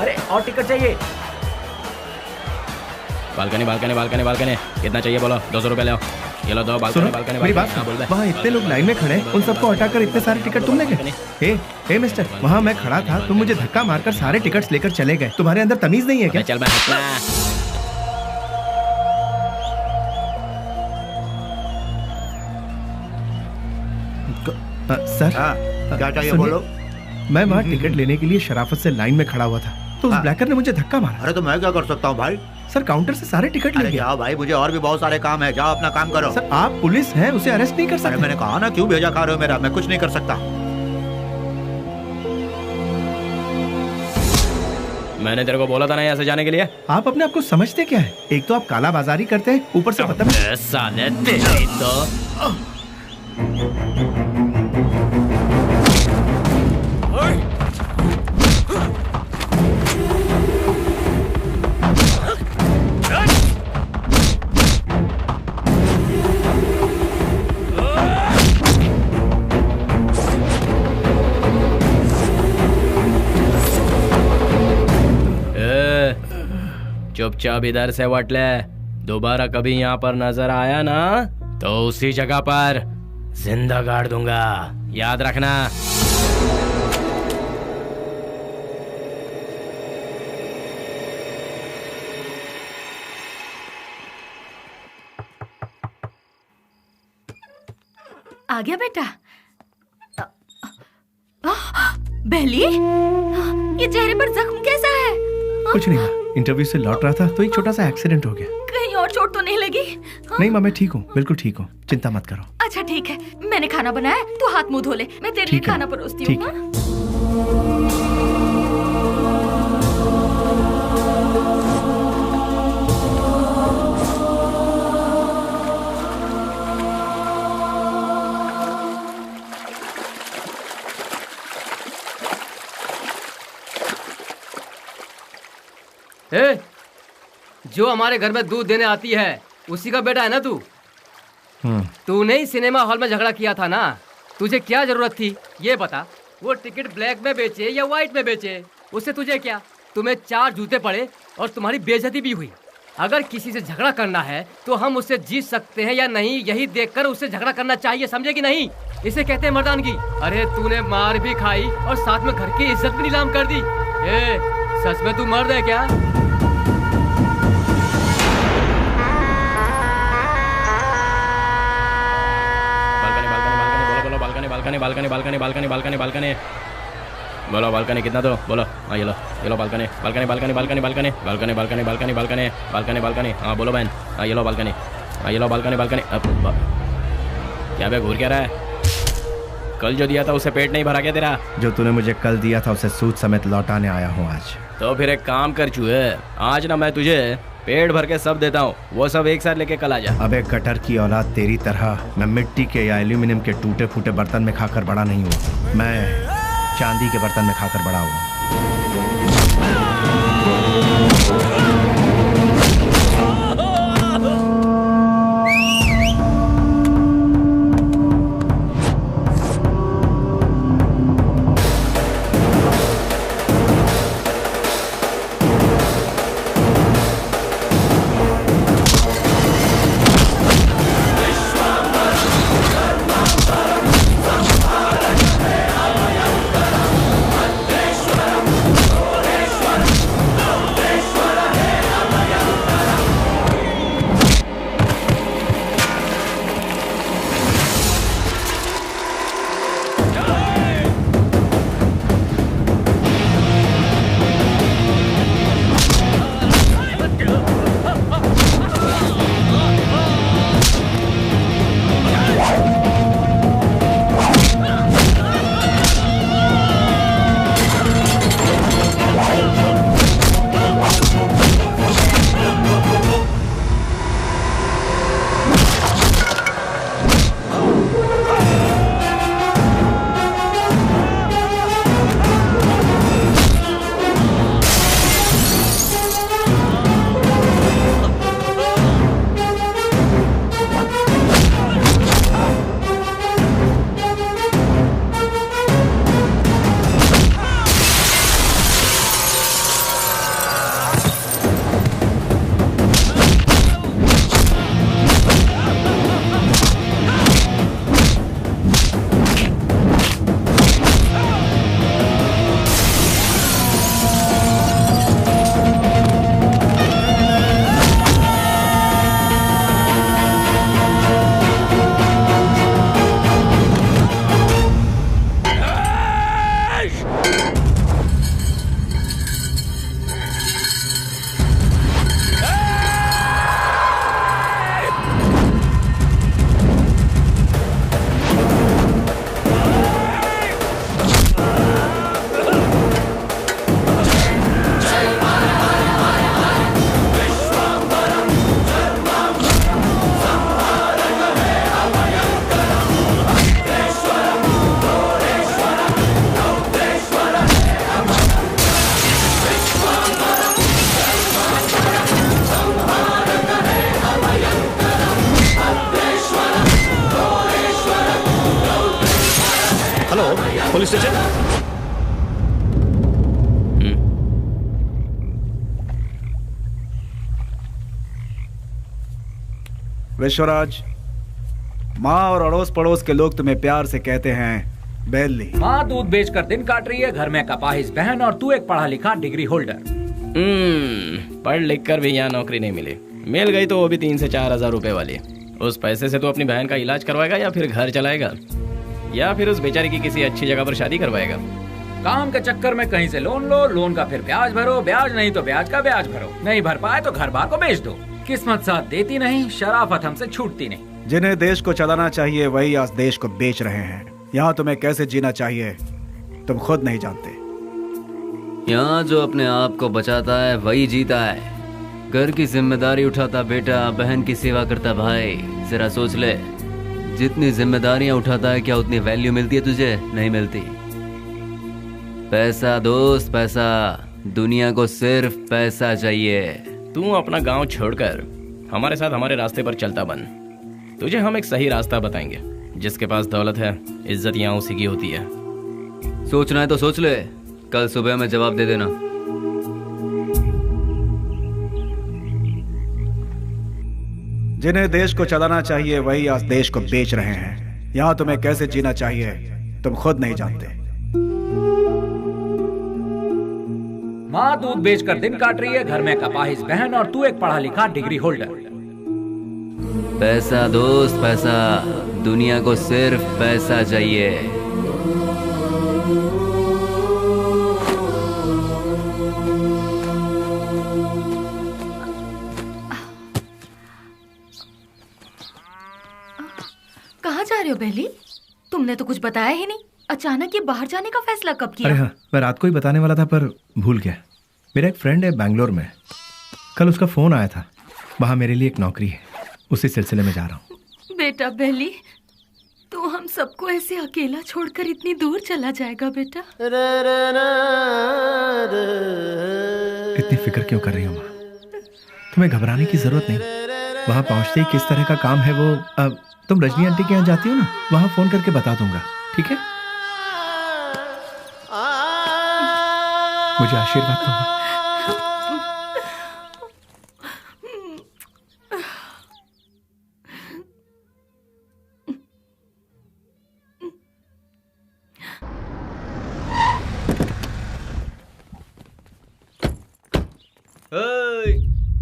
अरे और टिकट चाहिए। बालकनी बालकनी बालकनी बालकनी कितना चाहिए बोलो? 200 रुपए ले आओ। ये लो दो बालकनी बालकनी। मेरी बात सुन, वहाँ इतने लोग लाइन में खड़े हैं, उन सबको हटाकर इतने सारे टिकट तुमने गए? हे मिस्टर, वहाँ मैं खड़ा था, तुम मुझे धक्का मारकर सारे टिकट्स लेकर चले गए। तुम्हारे अंदर तमीज नहीं है क्या? चल सर क्या चाहिए बोलो? मैं वहाँ टिकट लेने के लिए शराफत से लाइन में खड़ा हुआ था तो उस ब्लैकर ने मुझे धक्का मारा। अरे तो मैं क्या कर सकता हूँ भाई? सर काउंटर से सारे टिकट ले गया। जाओ भाई, मुझे और भी बहुत सारे काम है, जाओ अपना काम करो। सर आप पुलिस हैं, उसे अरेस्ट नहीं कर सकते। मैंने कहा ना, क्यों भेजा खा रहे हो मेरा? मैं कुछ नहीं कर सकता। मैंने तेरे को बोला था ना यहाँ से जाने के लिए। आप अपने आप को समझते क्या है? एक तो आप काला बाजारी करते हैं, ऊपर से बदतमीज। साले तेरे तो चुपचाप इधर से वट ले। दोबारा कभी यहाँ पर नजर आया ना तो उसी जगह पर जिंदा गाड़ दूंगा, याद रखना। आ गया बेटा। बेली, ये चेहरे पर जख्म कैसा है? कुछ नहीं, इंटरव्यू से लौट रहा था तो एक छोटा सा एक्सीडेंट हो गया। कहीं और चोट तो नहीं लगी? नहीं माँ, मैं ठीक हूँ, बिल्कुल ठीक हूँ, चिंता मत करो। अच्छा ठीक है, मैंने खाना बनाया, तू हाथ मुंह धो ले, मैं तेरे लिए खाना परोसती हूँ। ए, जो हमारे घर में दूध देने आती है उसी का बेटा है ना तू? तूने ही सिनेमा हॉल में झगड़ा किया था ना? तुझे क्या जरूरत थी ये बता? वो टिकट ब्लैक में बेचे या व्हाइट में बेचे, उससे तुझे क्या? तुम्हें 4 जूते पड़े और तुम्हारी बेइज्जती भी हुई। अगर किसी से झगड़ा करना है तो हम उससे जीत सकते हैं या नहीं, यही देखकर उससे झगड़ा करना चाहिए, समझे कि नहीं? इसे कहते हैं मर्दानगी। अरे तूने मार भी खाई और साथ में घर की इज्जत भी नीलाम कर दी। ए, सच में तू मर्द है क्या? Balcony balcony balcony balcony balcony बोलो, बालकनी कितना दो बोलो। हाँ ये लो balcony balcony balcony balcony balcony balcony balcony balcony balcony balcony balcony. हाँ बोलो बहन। हाँ ये लो बालकनी, हाँ ये लो बालकनी बालकनी। क्या बे घूर क्या रहा है? कल जो दिया था उसे पेट नहीं भरा क्या तेरा? जो तूने मुझे कल दिया था उसे सूद समेत लौटाने आया हूँ आज। तो फिर एक काम कर चूहे, आज ना मैं तुझे पेट भर के सब देता हूँ, वो सब एक साथ लेके कल आ जा। अबे गटर की औलाद, तेरी तरह मैं मिट्टी के या एल्यूमिनियम के टूटे फूटे बर्तन में खाकर बड़ा नहीं हूँ, मैं चांदी के बर्तन में खाकर बड़ा हूँ। Police station. विश्वराज, माँ और अड़ोस पड़ोस के लोग तुम्हें प्यार से कहते हैं बेली। माँ दूध बेचकर दिन काट रही है, घर में कपाहिस बहन और तू एक पढ़ा लिखा डिग्री होल्डर। पढ़ लिख कर भी यहाँ नौकरी नहीं मिली, मिल गई तो वो भी 3 से 4 हजार रुपए वाली, उस पैसे से तो अपनी बहन का इलाज करवाएगा या फिर घर चलाएगा या फिर उस बेचारी की किसी अच्छी जगह पर शादी करवाएगा? काम के चक्कर में कहीं से लोन लो, लोन का फिर ब्याज भरो, ब्याज नहीं तो ब्याज का ब्याज भरो, नहीं भर पाए तो घर बार को बेच दो। किस्मत साथ देती नहीं, शराफत हमसे छूटती नहीं। जिन्हें देश को चलाना चाहिए वही आज देश को बेच रहे हैं। यहाँ तुम्हें कैसे जीना चाहिए तुम खुद नहीं जानते। यहाँ जो अपने आप को बचाता है वही जीता है। घर की जिम्मेदारी उठाता बेटा, बहन की सेवा करता भाई। जरा सोच ले, जितनी जिम्मेदारियां उठाता है क्या उतनी वैल्यू मिलती है तुझे? नहीं मिलती। पैसा दोस्त पैसा, दुनिया को सिर्फ पैसा चाहिए। तू अपना गांव छोड़कर हमारे साथ हमारे रास्ते पर चलता बन। तुझे हम एक सही रास्ता बताएंगे। जिसके पास दौलत है, इज्जत यहाँ उसी की होती है। सोचना है तो सोच ले, कल सुबह में जवाब दे देना। जिन्हें देश को चलाना चाहिए वही आज देश को बेच रहे हैं। यहाँ तुम्हें कैसे जीना चाहिए तुम खुद नहीं जानते। माँ दूध बेचकर दिन काट रही है, घर में कपाहिज बहन और तू एक पढ़ा लिखा डिग्री होल्डर। पैसा दोस्त पैसा, दुनिया को सिर्फ पैसा चाहिए। कहाँ जा रहे हो बेली? तुमने तो कुछ बताया ही नहीं। अचानक ये बाहर जाने का फैसला कब किया? अरे हाँ, मैं रात को ही बताने वाला था पर भूल गया। मेरा एक फ्रेंड है बैंगलोर में, कल उसका फोन आया था। वहाँ मेरे लिए एक नौकरी है, उसी सिलसिले में जा रहा हूँ। बेटा बेली, तू हम सबको ऐसे अकेला छोड़कर इतनी दूर चला जाएगा बेटा? इतनी फिक्र क्यों कर रही हो माँ? तुम्हें घबराने की जरूरत नहीं। वहाँ पहुँचते ही किस तरह का काम है वो, अब तुम रजनी आंटी के यहाँ जाती हो ना, वहाँ फोन करके बता दूंगा, ठीक है? मुझे आशीर्वाद दूंगा।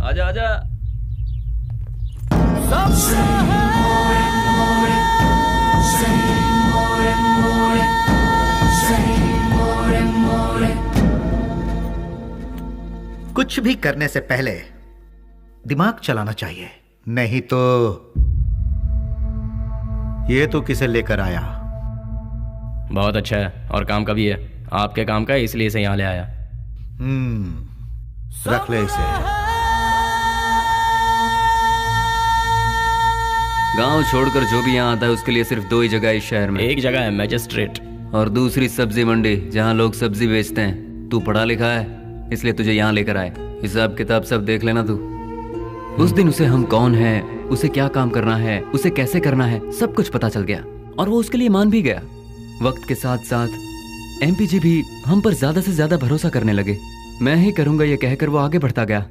आजा आजा। कुछ भी करने से पहले दिमाग चलाना चाहिए, नहीं तो ये तो किसे लेकर आया? बहुत अच्छा है और काम का भी है। आपके काम का है इसलिए इसे यहाँ ले आया। रख ले इसे। गांव छोड़कर जो भी यहाँ आता है उसके लिए सिर्फ दो ही जगह है इस शहर में। एक जगह है मैजिस्ट्रेट और दूसरी सब्जी मंडी, जहाँ लोग सब्जी बेचते हैं। तू पढ़ा लिखा है इसलिए तुझे यहाँ लेकर आए। हिसाब किताब सब देख लेना तू। उस दिन उसे हम कौन है, उसे क्या काम करना है, उसे कैसे करना है, सब कुछ पता चल गया और वो उसके लिए मान भी गया। वक्त के साथ साथ एमपी जी भी हम पर ज्यादा से ज्यादा भरोसा करने लगे। मैं ही करूंगा ये कहकर वो आगे बढ़ता गया।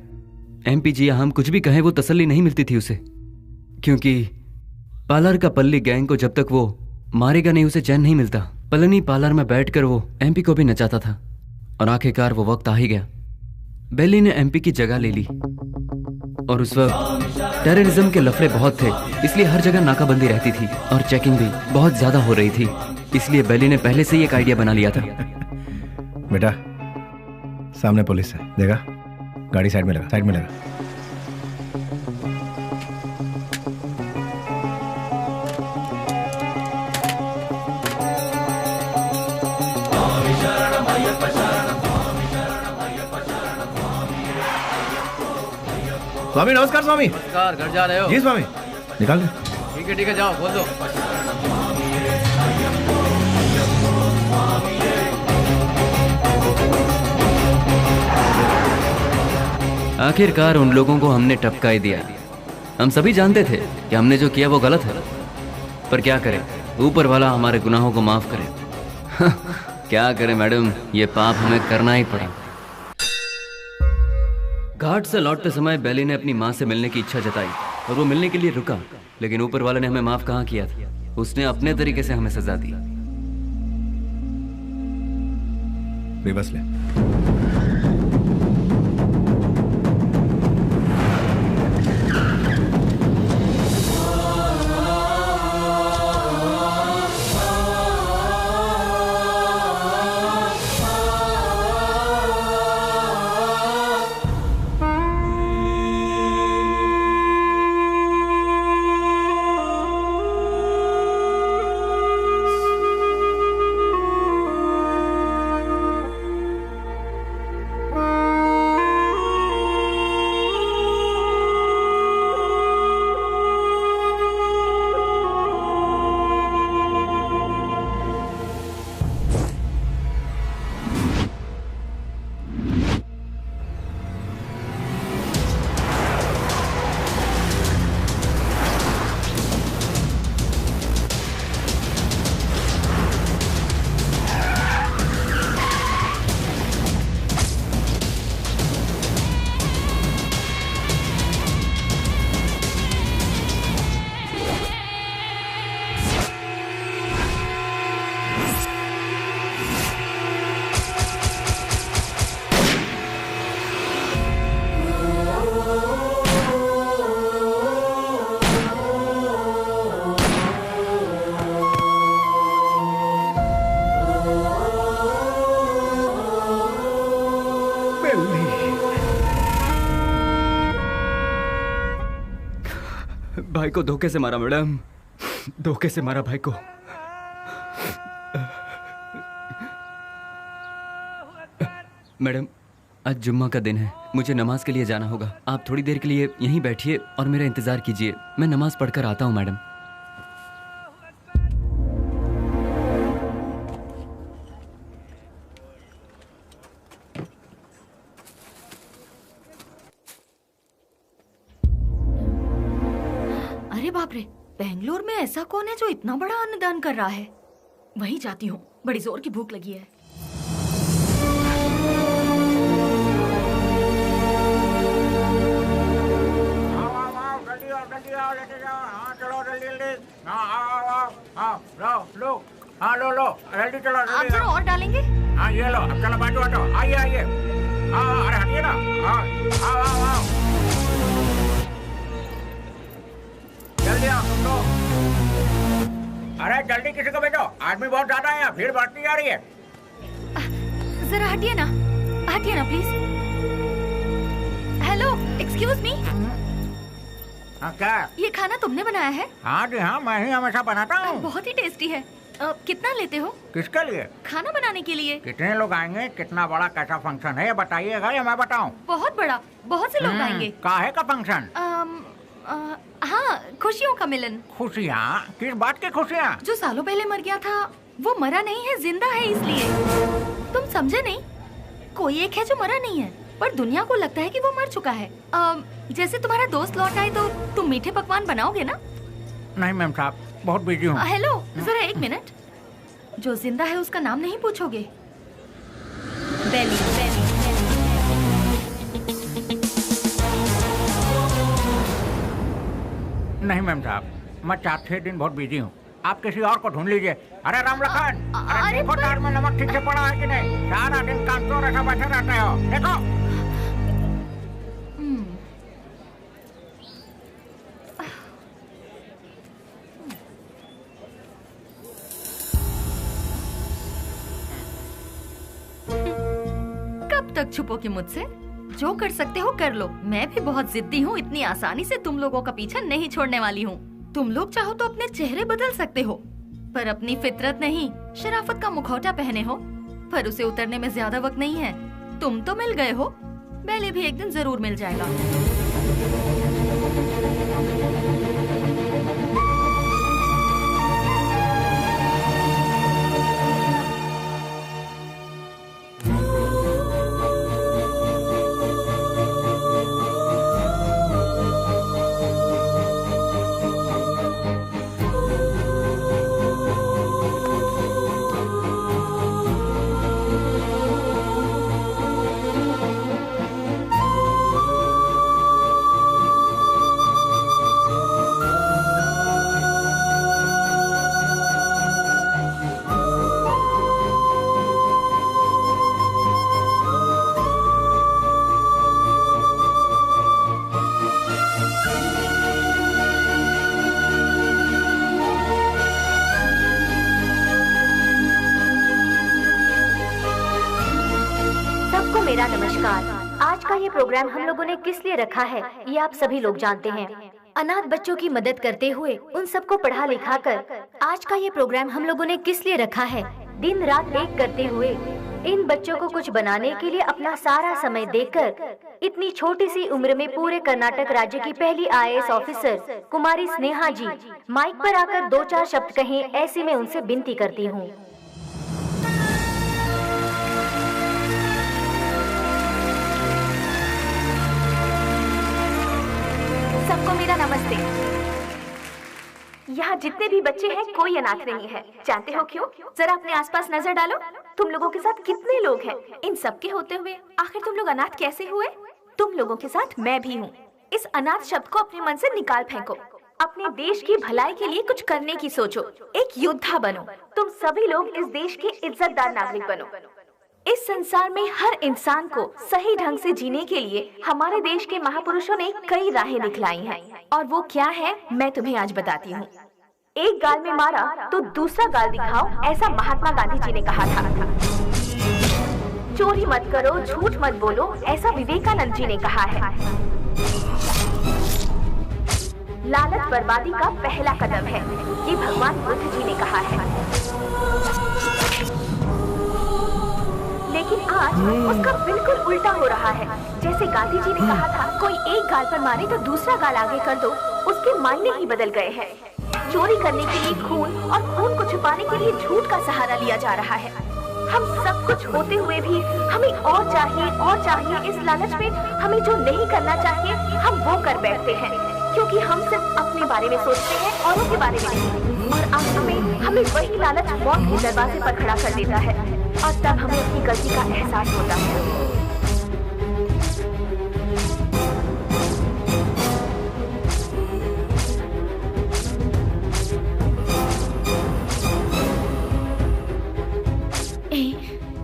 एमपी जी हम कुछ भी कहें वो तसल्ली नहीं मिलती थी उसे, क्योंकि पार्लर का पल्ली गैंग को जब तक वो मारेगा नहीं उसे चैन नहीं मिलता। पलनी पार्लर में बैठकर वो एमपी को भी नचाता था और आखिरकार वो वक्त आ ही गया। बेली ने एमपी की जगह ले ली और उस वक्त टेररिज्म के लफड़े बहुत थे, इसलिए हर जगह नाकाबंदी रहती थी और चेकिंग भी बहुत ज्यादा हो रही थी। इसलिए बेली ने पहले से ही एक आइडिया बना लिया था। बेटा सामने पुलिस है, देखा? गाड़ी साइड में लगा, साइड में लगा। स्वामी नमस्कार। स्वामी नमस्कार। घर जा रहे हो? जी स्वामी। निकाल दे। ठीक है जाओ, बोल दो। आखिरकार उन लोगों को हमने टपका ही दिया। हम सभी जानते थे कि हमने जो किया वो गलत है, पर क्या करें, ऊपर वाला हमारे गुनाहों को माफ करे। क्या करें मैडम, ये पाप हमें करना ही पड़ा। घाट से लौटते समय बेली ने अपनी माँ से मिलने की इच्छा जताई और वो मिलने के लिए रुका, लेकिन ऊपर वाले ने हमें माफ कहाँ किया था। उसने अपने तरीके से हमें सजा दी। बेबस ले। भाई को धोखे से मारा मैडम, धोखे से मारा भाई को। मैडम आज जुम्मा का दिन है, मुझे नमाज के लिए जाना होगा। आप थोड़ी देर के लिए यहीं बैठिए और मेरा इंतजार कीजिए, मैं नमाज पढ़कर आता हूँ मैडम। अरे बाप रे, बेंगलोर में ऐसा कौन है जो इतना बड़ा अन्नदान कर रहा है? वहीं जाती हूँ, बड़ी जोर की भूख लगी है। लो जल्दी चलो। आप जरा और डालेंगे? हाँ ये लो, अब चलो बाजू हटो, आइए आइए। अरे हटिए ना। आओ। जल्दी आओ तुम लोग। अरे जल्दी किसी को भेजो, आदमी बहुत ज्यादा है, भीड़ बढ़ती जा रही है। जरा हटिए ना प्लीज। Hello, excuse me. हाँ क्या? ये खाना तुमने बनाया है? हाँ जी हाँ, मैं ही हमेशा बनाता हूँ। बहुत ही टेस्टी है। कितना लेते हो? किसके लिए? खाना बनाने के लिए। कितने लोग आएंगे, कितना बड़ा कैसा फंक्शन है ये बताइएगा या मैं बताऊँ? बहुत बड़ा, बहुत से लोग आएंगे। काहे का फंक्शन? हाँ, खुशियों का मिलन। खुशियाँ? किस बात की खुशियाँ? जो सालों पहले मर गया था वो मरा नहीं है, जिंदा है, इसलिए। तुम समझे नहीं? कोई एक है जो मरा नहीं है, पर दुनिया को लगता है कि वो मर चुका है। जैसे तुम्हारा दोस्त लौट आए तो तुम मीठे पकवान बनाओगे ना? नहीं मैम साहब, बहुत बिजी हूँ। हेलो, जरा एक मिनट। जो जिंदा है उसका नाम नहीं पूछोगे? बेली। नहीं मैम साहब, मैं 4-6 दिन बहुत बिजी हूँ, आप किसी और को ढूंढ लीजिए। अरे राम लखन, अरे देखो दाल में नमक ठीक से पड़ा है कि नहीं? सारा दिन काम तो रखा बैठे रहते हो, देखो। कब तक छुपोगे मुझसे? जो कर सकते हो कर लो। मैं भी बहुत जिद्दी हूँ, इतनी आसानी से तुम लोगों का पीछा नहीं छोड़ने वाली हूँ। तुम लोग चाहो तो अपने चेहरे बदल सकते हो, पर अपनी फितरत नहीं, शराफत का मुखौटा पहने हो, पर उसे उतरने में ज्यादा वक्त नहीं है। तुम तो मिल गए हो, पहले भी एक दिन जरूर मिल जाएगा। मेरा नमस्कार। आज का ये प्रोग्राम हम लोगों ने किस लिए रखा है ये आप सभी लोग जानते हैं। अनाथ बच्चों की मदद करते हुए उन सबको पढ़ा लिखा कर आज का ये प्रोग्राम हम लोगों ने किस लिए रखा है? दिन रात एक करते हुए इन बच्चों को कुछ बनाने के लिए अपना सारा समय देकर इतनी छोटी सी उम्र में पूरे कर्नाटक राज्य की पहली IAS ऑफिसर कुमारी स्नेहा जी माइक पर आकर 2-4 शब्द कहें, ऐसे में उनसे विनती करती हूँ। सबको मेरा नमस्ते। यहाँ जितने भी बच्चे हैं कोई अनाथ नहीं है। जानते हो क्यों? जरा अपने आसपास नजर डालो, तुम लोगों के साथ कितने लोग हैं। इन सब के होते हुए आखिर तुम लोग अनाथ कैसे हुए? तुम लोगों के साथ मैं भी हूँ। इस अनाथ शब्द को अपने मन से निकाल फेंको। अपने देश की भलाई के लिए कुछ करने की सोचो, एक योद्धा बनो। तुम सभी लोग इस देश के इज्जतदार नागरिक बनो। इस संसार में हर इंसान को सही ढंग से जीने के लिए हमारे देश के महापुरुषों ने कई राहें दिखलाई हैं, और वो क्या है मैं तुम्हें आज बताती हूँ। एक गाल में मारा तो दूसरा गाल दिखाओ, ऐसा महात्मा गांधी जी ने कहा था। चोरी मत करो, झूठ मत बोलो, ऐसा विवेकानंद जी ने कहा है। लालच बर्बादी का पहला कदम है, ये भगवान बुद्ध जी ने कहा है। लेकिन आज उसका बिल्कुल उल्टा हो रहा है। जैसे गांधी जी ने कहा था, कोई एक गाल पर मारे तो दूसरा गाल आगे कर दो, उसके मायने ही बदल गए हैं। चोरी करने के लिए खून और खून को छुपाने के लिए झूठ का सहारा लिया जा रहा है। हम सब कुछ होते हुए भी हमें और चाहिए। इस लालच में हमें जो नहीं करना चाहिए हम वो कर बैठते हैं, क्योंकि हम सिर्फ अपने बारे में सोचते हैं, औरों के बारे में नहीं। और आखिर में हमें वही लालच मौत के दरवाजे पर खड़ा कर देता है, और तब हमें अपनी गलती का एहसास होता है।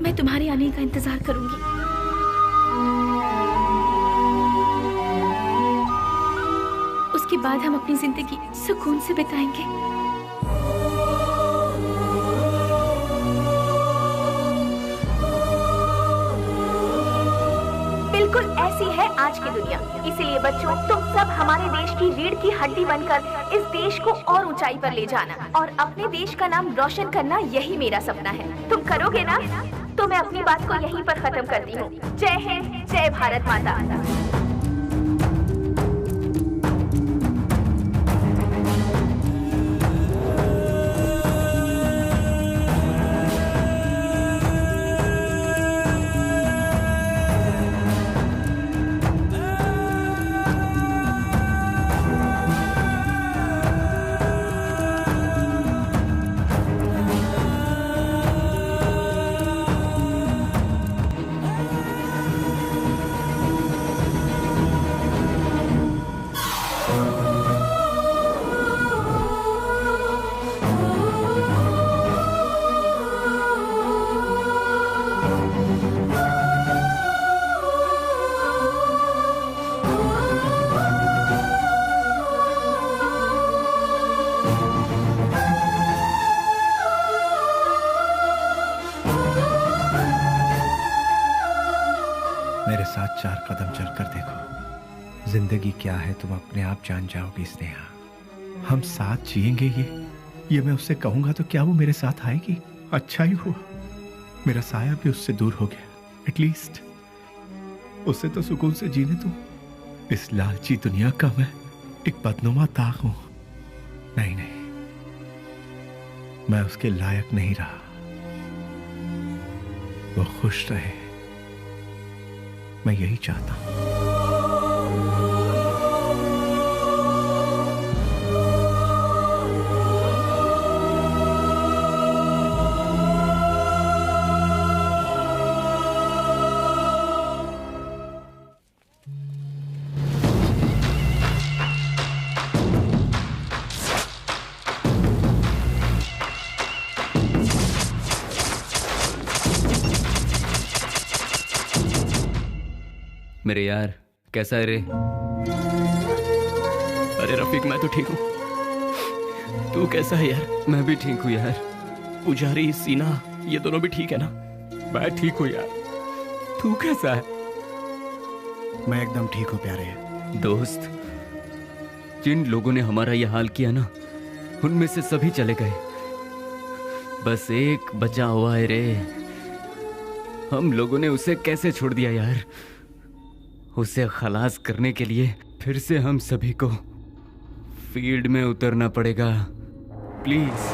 मैं तुम्हारे आने का इंतजार करूंगी। उसके बाद हम अपनी जिंदगी सुकून से बिताएंगे। बिल्कुल ऐसी है आज की दुनिया। इसीलिए बच्चों, तुम सब हमारे देश की रीढ़ की हड्डी बनकर इस देश को और ऊंचाई पर ले जाना और अपने देश का नाम रोशन करना, यही मेरा सपना है। तुम करोगे ना? तो मैं अपनी बात को यहीं पर खत्म करती हूँ। जय हिंद, जय भारत माता। चार कदम चलकर देखो, जिंदगी क्या है तुम अपने आप जान जाओगी स्नेहा। हम साथ जिएंगे ये मैं उससे कहूंगा तो क्या वो मेरे साथ आएगी? अच्छा ही हुआ मेरा साया भी उससे दूर हो गया। एटलीस्ट उससे तो सुकून से जीने दो। इस लालची दुनिया का मैं एक बदनुमा दाग हूं। नहीं, मैं उसके लायक नहीं रहा। वो खुश रहे, मैं यही चाहता हूं। मेरे यार, कैसा है रे? अरे रफीक, मैं तो ठीक हूँ। तू कैसा है यार? मैं भी ठीक हूँ यार। पुजारी, सीना, ये दोनों भी ठीक है ना? मैं ठीक हूँ यार। तू कैसा है? मैं एकदम ठीक हूँ प्यारे। दोस्त, जिन लोगों ने हमारा ये हाल किया ना, उनमें से सभी चले गए, बस एक बचा हुआ है रे। हम लोगों ने उसे कैसे छोड़ दिया यार? उसे खलास करने के लिए फिर से हम सभी को फील्ड में उतरना पड़ेगा। प्लीज।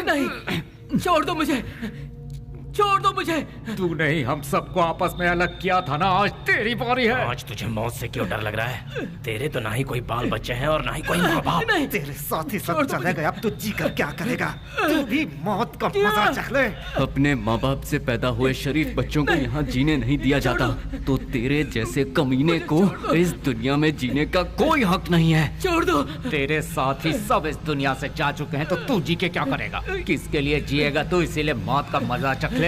नहीं, छोड़ दो मुझे, छोड़ दो मुझे। तू नहीं, हम सबको आपस में अलग किया था ना, आज तेरी बारी है। आज तुझे मौत से क्यों डर लग रहा है? तेरे तो ना ही कोई बाल बच्चे हैं और ना ही कोई माँ बाप। तेरे साथ ही सब चले गए, अब तू जी कर क्या करेगा? तू भी मौत का मजा चख ले। अपने माँ बाप से पैदा हुए शरीफ बच्चों को यहाँ जीने नहीं दिया जाता, तो तेरे जैसे कमीने को इस दुनिया में जीने का कोई हक नहीं है। छोड़ दो। तेरे साथ ही सब इस दुनिया से जा चुके हैं, तो तू जी के क्या करेगा? किसके लिए जिएगा तू? इसीलिए मौत का मजा चख ले।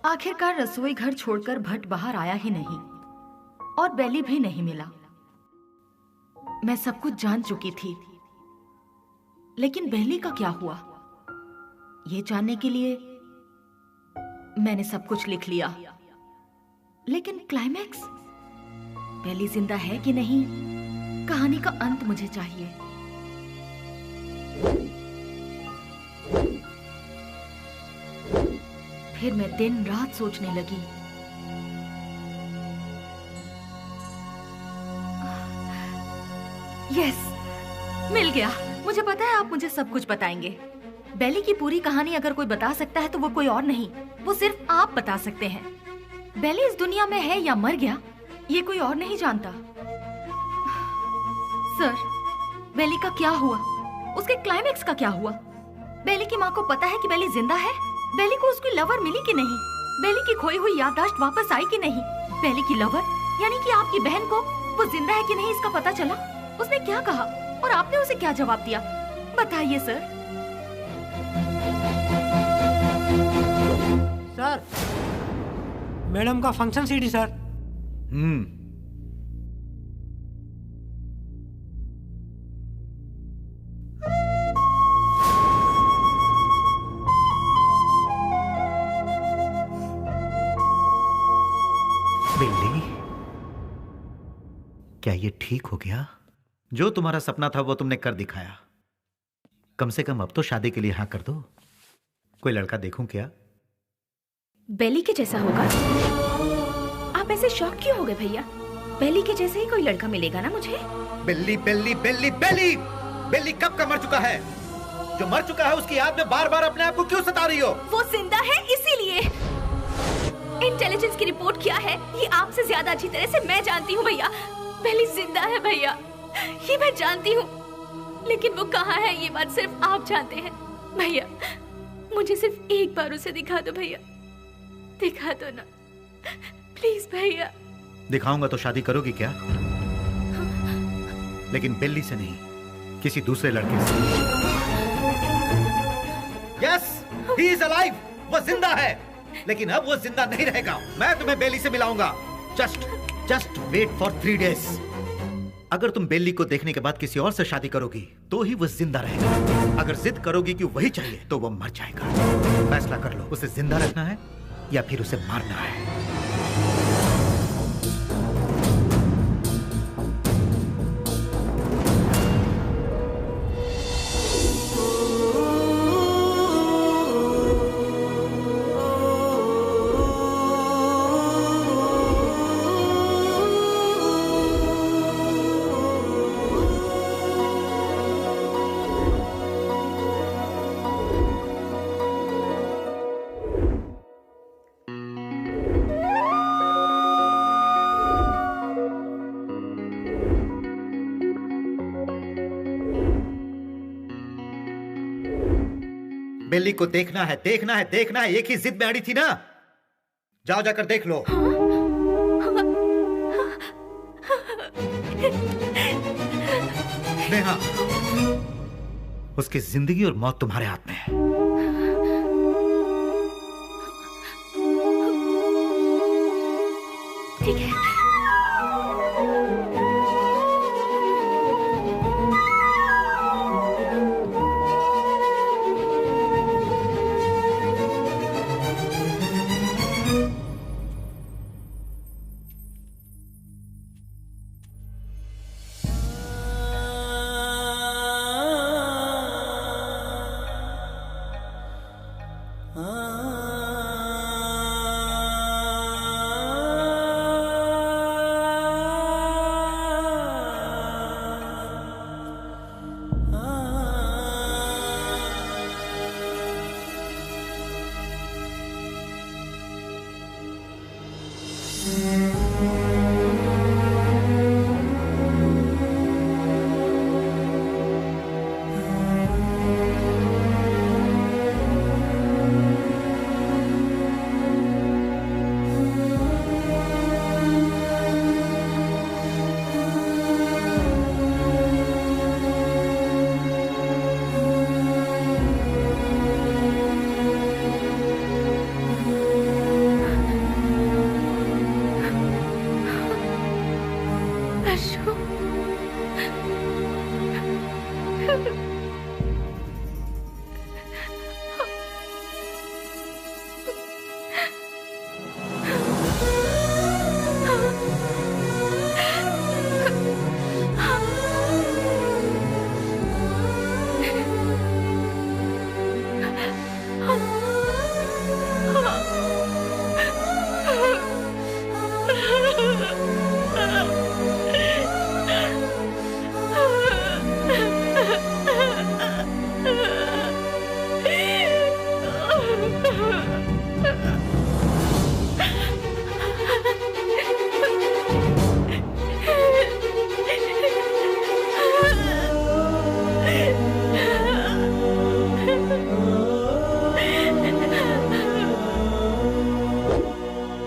आखिरकार रसोई घर छोड़कर भट्ट बाहर आया ही नहीं और बेली भी नहीं मिला। मैं सब कुछ जान चुकी थी, लेकिन बेली का क्या हुआ, ये जानने के लिए मैंने सब कुछ लिख लिया। लेकिन क्लाइमैक्स, बेली जिंदा है कि नहीं, कहानी का अंत मुझे चाहिए। फिर मैं दिन रात सोचने लगी। यस, मिल गया। मुझे पता है आप मुझे सब कुछ बताएंगे। बेली की पूरी कहानी अगर कोई बता सकता है तो वो कोई और नहीं, वो सिर्फ आप बता सकते हैं। बेली इस दुनिया में है या मर गया, ये कोई और नहीं जानता। सर, बेली का क्या हुआ? उसके क्लाइमैक्स का क्या हुआ? बेली की माँ को पता है कि बेली जिंदा है? बेली को उसकी लवर मिली कि नहीं? बेली की खोई हुई याददाश्त वापस आई कि नहीं? बेली की लवर यानी कि आपकी बहन को वो जिंदा है कि नहीं इसका पता चला? उसने क्या कहा और आपने उसे क्या जवाब दिया? बताइए सर। सर, मैडम का फंक्शन सीडी सर। बिल्ली, क्या ये ठीक हो गया? जो तुम्हारा सपना था वो तुमने कर दिखाया। कम से कम अब तो शादी के लिए हाँ कर दो। कोई लड़का देखूं क्या? बेली के जैसा होगा? आप ऐसे शॉक क्यों हो गए भैया? बेली के जैसे ही कोई लड़का मिलेगा ना मुझे। बिल्ली बिल्ली बिल्ली बिल्ली बिल्ली कब का मर चुका है? जो मर चुका है उसकी याद में बार बार अपने आप को क्यों सता रही हो? वो जिंदा है इसीलिए। इंटेलिजेंस की रिपोर्ट क्या है ये आपसे ज्यादा अच्छी तरह से मैं जानती हूँ भैया। बेली जिंदा है भैया, ये मैं जानती हूँ, लेकिन वो कहाँ है ये बात सिर्फ आप जानते हैं। भैया मुझे सिर्फ एक बार उसे दिखा दो भैया, दिखा दो ना प्लीज भैया। दिखाऊंगा तो शादी करोगी क्या? लेकिन बिल्ली से नहीं, किसी दूसरे लड़के से। यस, ही इज अलाइव, वो जिंदा है, लेकिन अब वो जिंदा नहीं रहेगा। मैं तुम्हें बेली से मिलाऊंगा। Just wait for 3 days। अगर तुम बेली को देखने के बाद किसी और से शादी करोगी तो ही वो जिंदा रहेगा। अगर जिद करोगी कि वही चाहिए तो वो मर जाएगा। फैसला कर लो, उसे जिंदा रखना है या फिर उसे मारना है। बिल्ली को देखना है, देखना है, देखना है। एक ही जिद में अड़ी थी ना। जाओ जाकर देख लो। नेहा, उसकी जिंदगी और मौत तुम्हारे हाथ में है। ठीक है।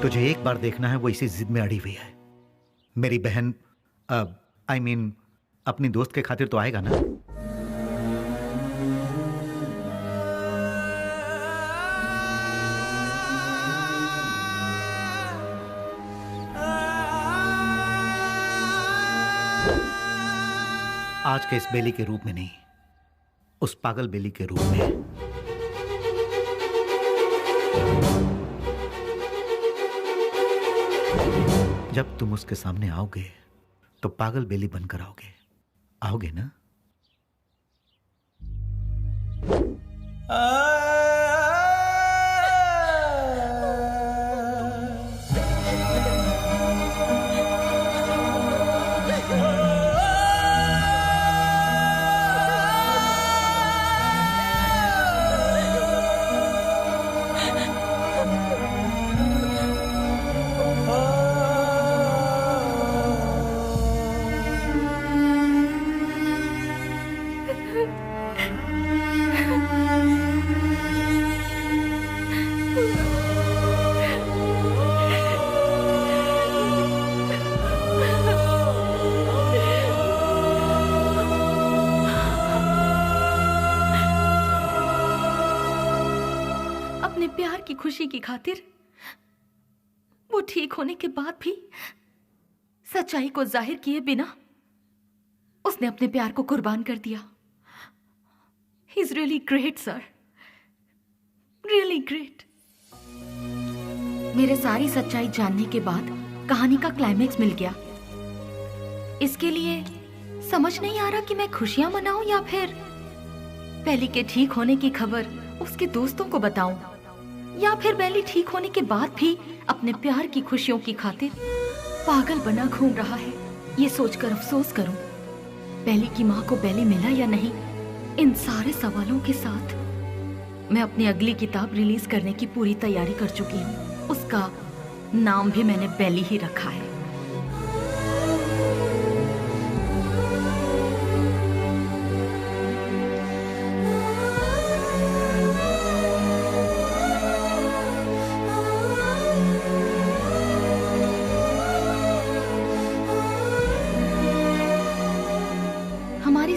तुझे एक बार देखना है, वो इसी जिद में अड़ी हुई है। मेरी बहन I mean, अपनी दोस्त के खातिर तो आएगा ना? आज के इस बेली के रूप में नहीं, उस पागल बेली के रूप में। जब तुम उसके सामने आओगे तो पागल बेली बनकर आओगे ना? खुशी की खातिर वो ठीक होने के बाद भी सच्चाई को जाहिर किए बिना उसने अपने प्यार को कुर्बान कर दिया। He is really great sir, really great. मेरे सारी सच्चाई जानने के बाद कहानी का क्लाइमेक्स मिल गया। इसके लिए समझ नहीं आ रहा कि मैं खुशियां मनाऊं या फिर बेली के ठीक होने की खबर उसके दोस्तों को बताऊं, या फिर बेली ठीक होने के बाद भी अपने प्यार की खुशियों की खातिर पागल बना घूम रहा है। ये सोचकर अफसोस करूं बेली की माँ को बेली मिला या नहीं। इन सारे सवालों के साथ मैं अपनी अगली किताब रिलीज करने की पूरी तैयारी कर चुकी हूँ। उसका नाम भी मैंने बेली ही रखा है।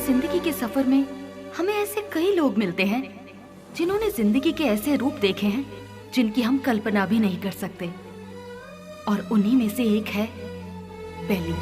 जिंदगी के सफर में हमें ऐसे कई लोग मिलते हैं जिन्होंने जिंदगी के ऐसे रूप देखे हैं जिनकी हम कल्पना भी नहीं कर सकते, और उन्हीं में से एक है बेली।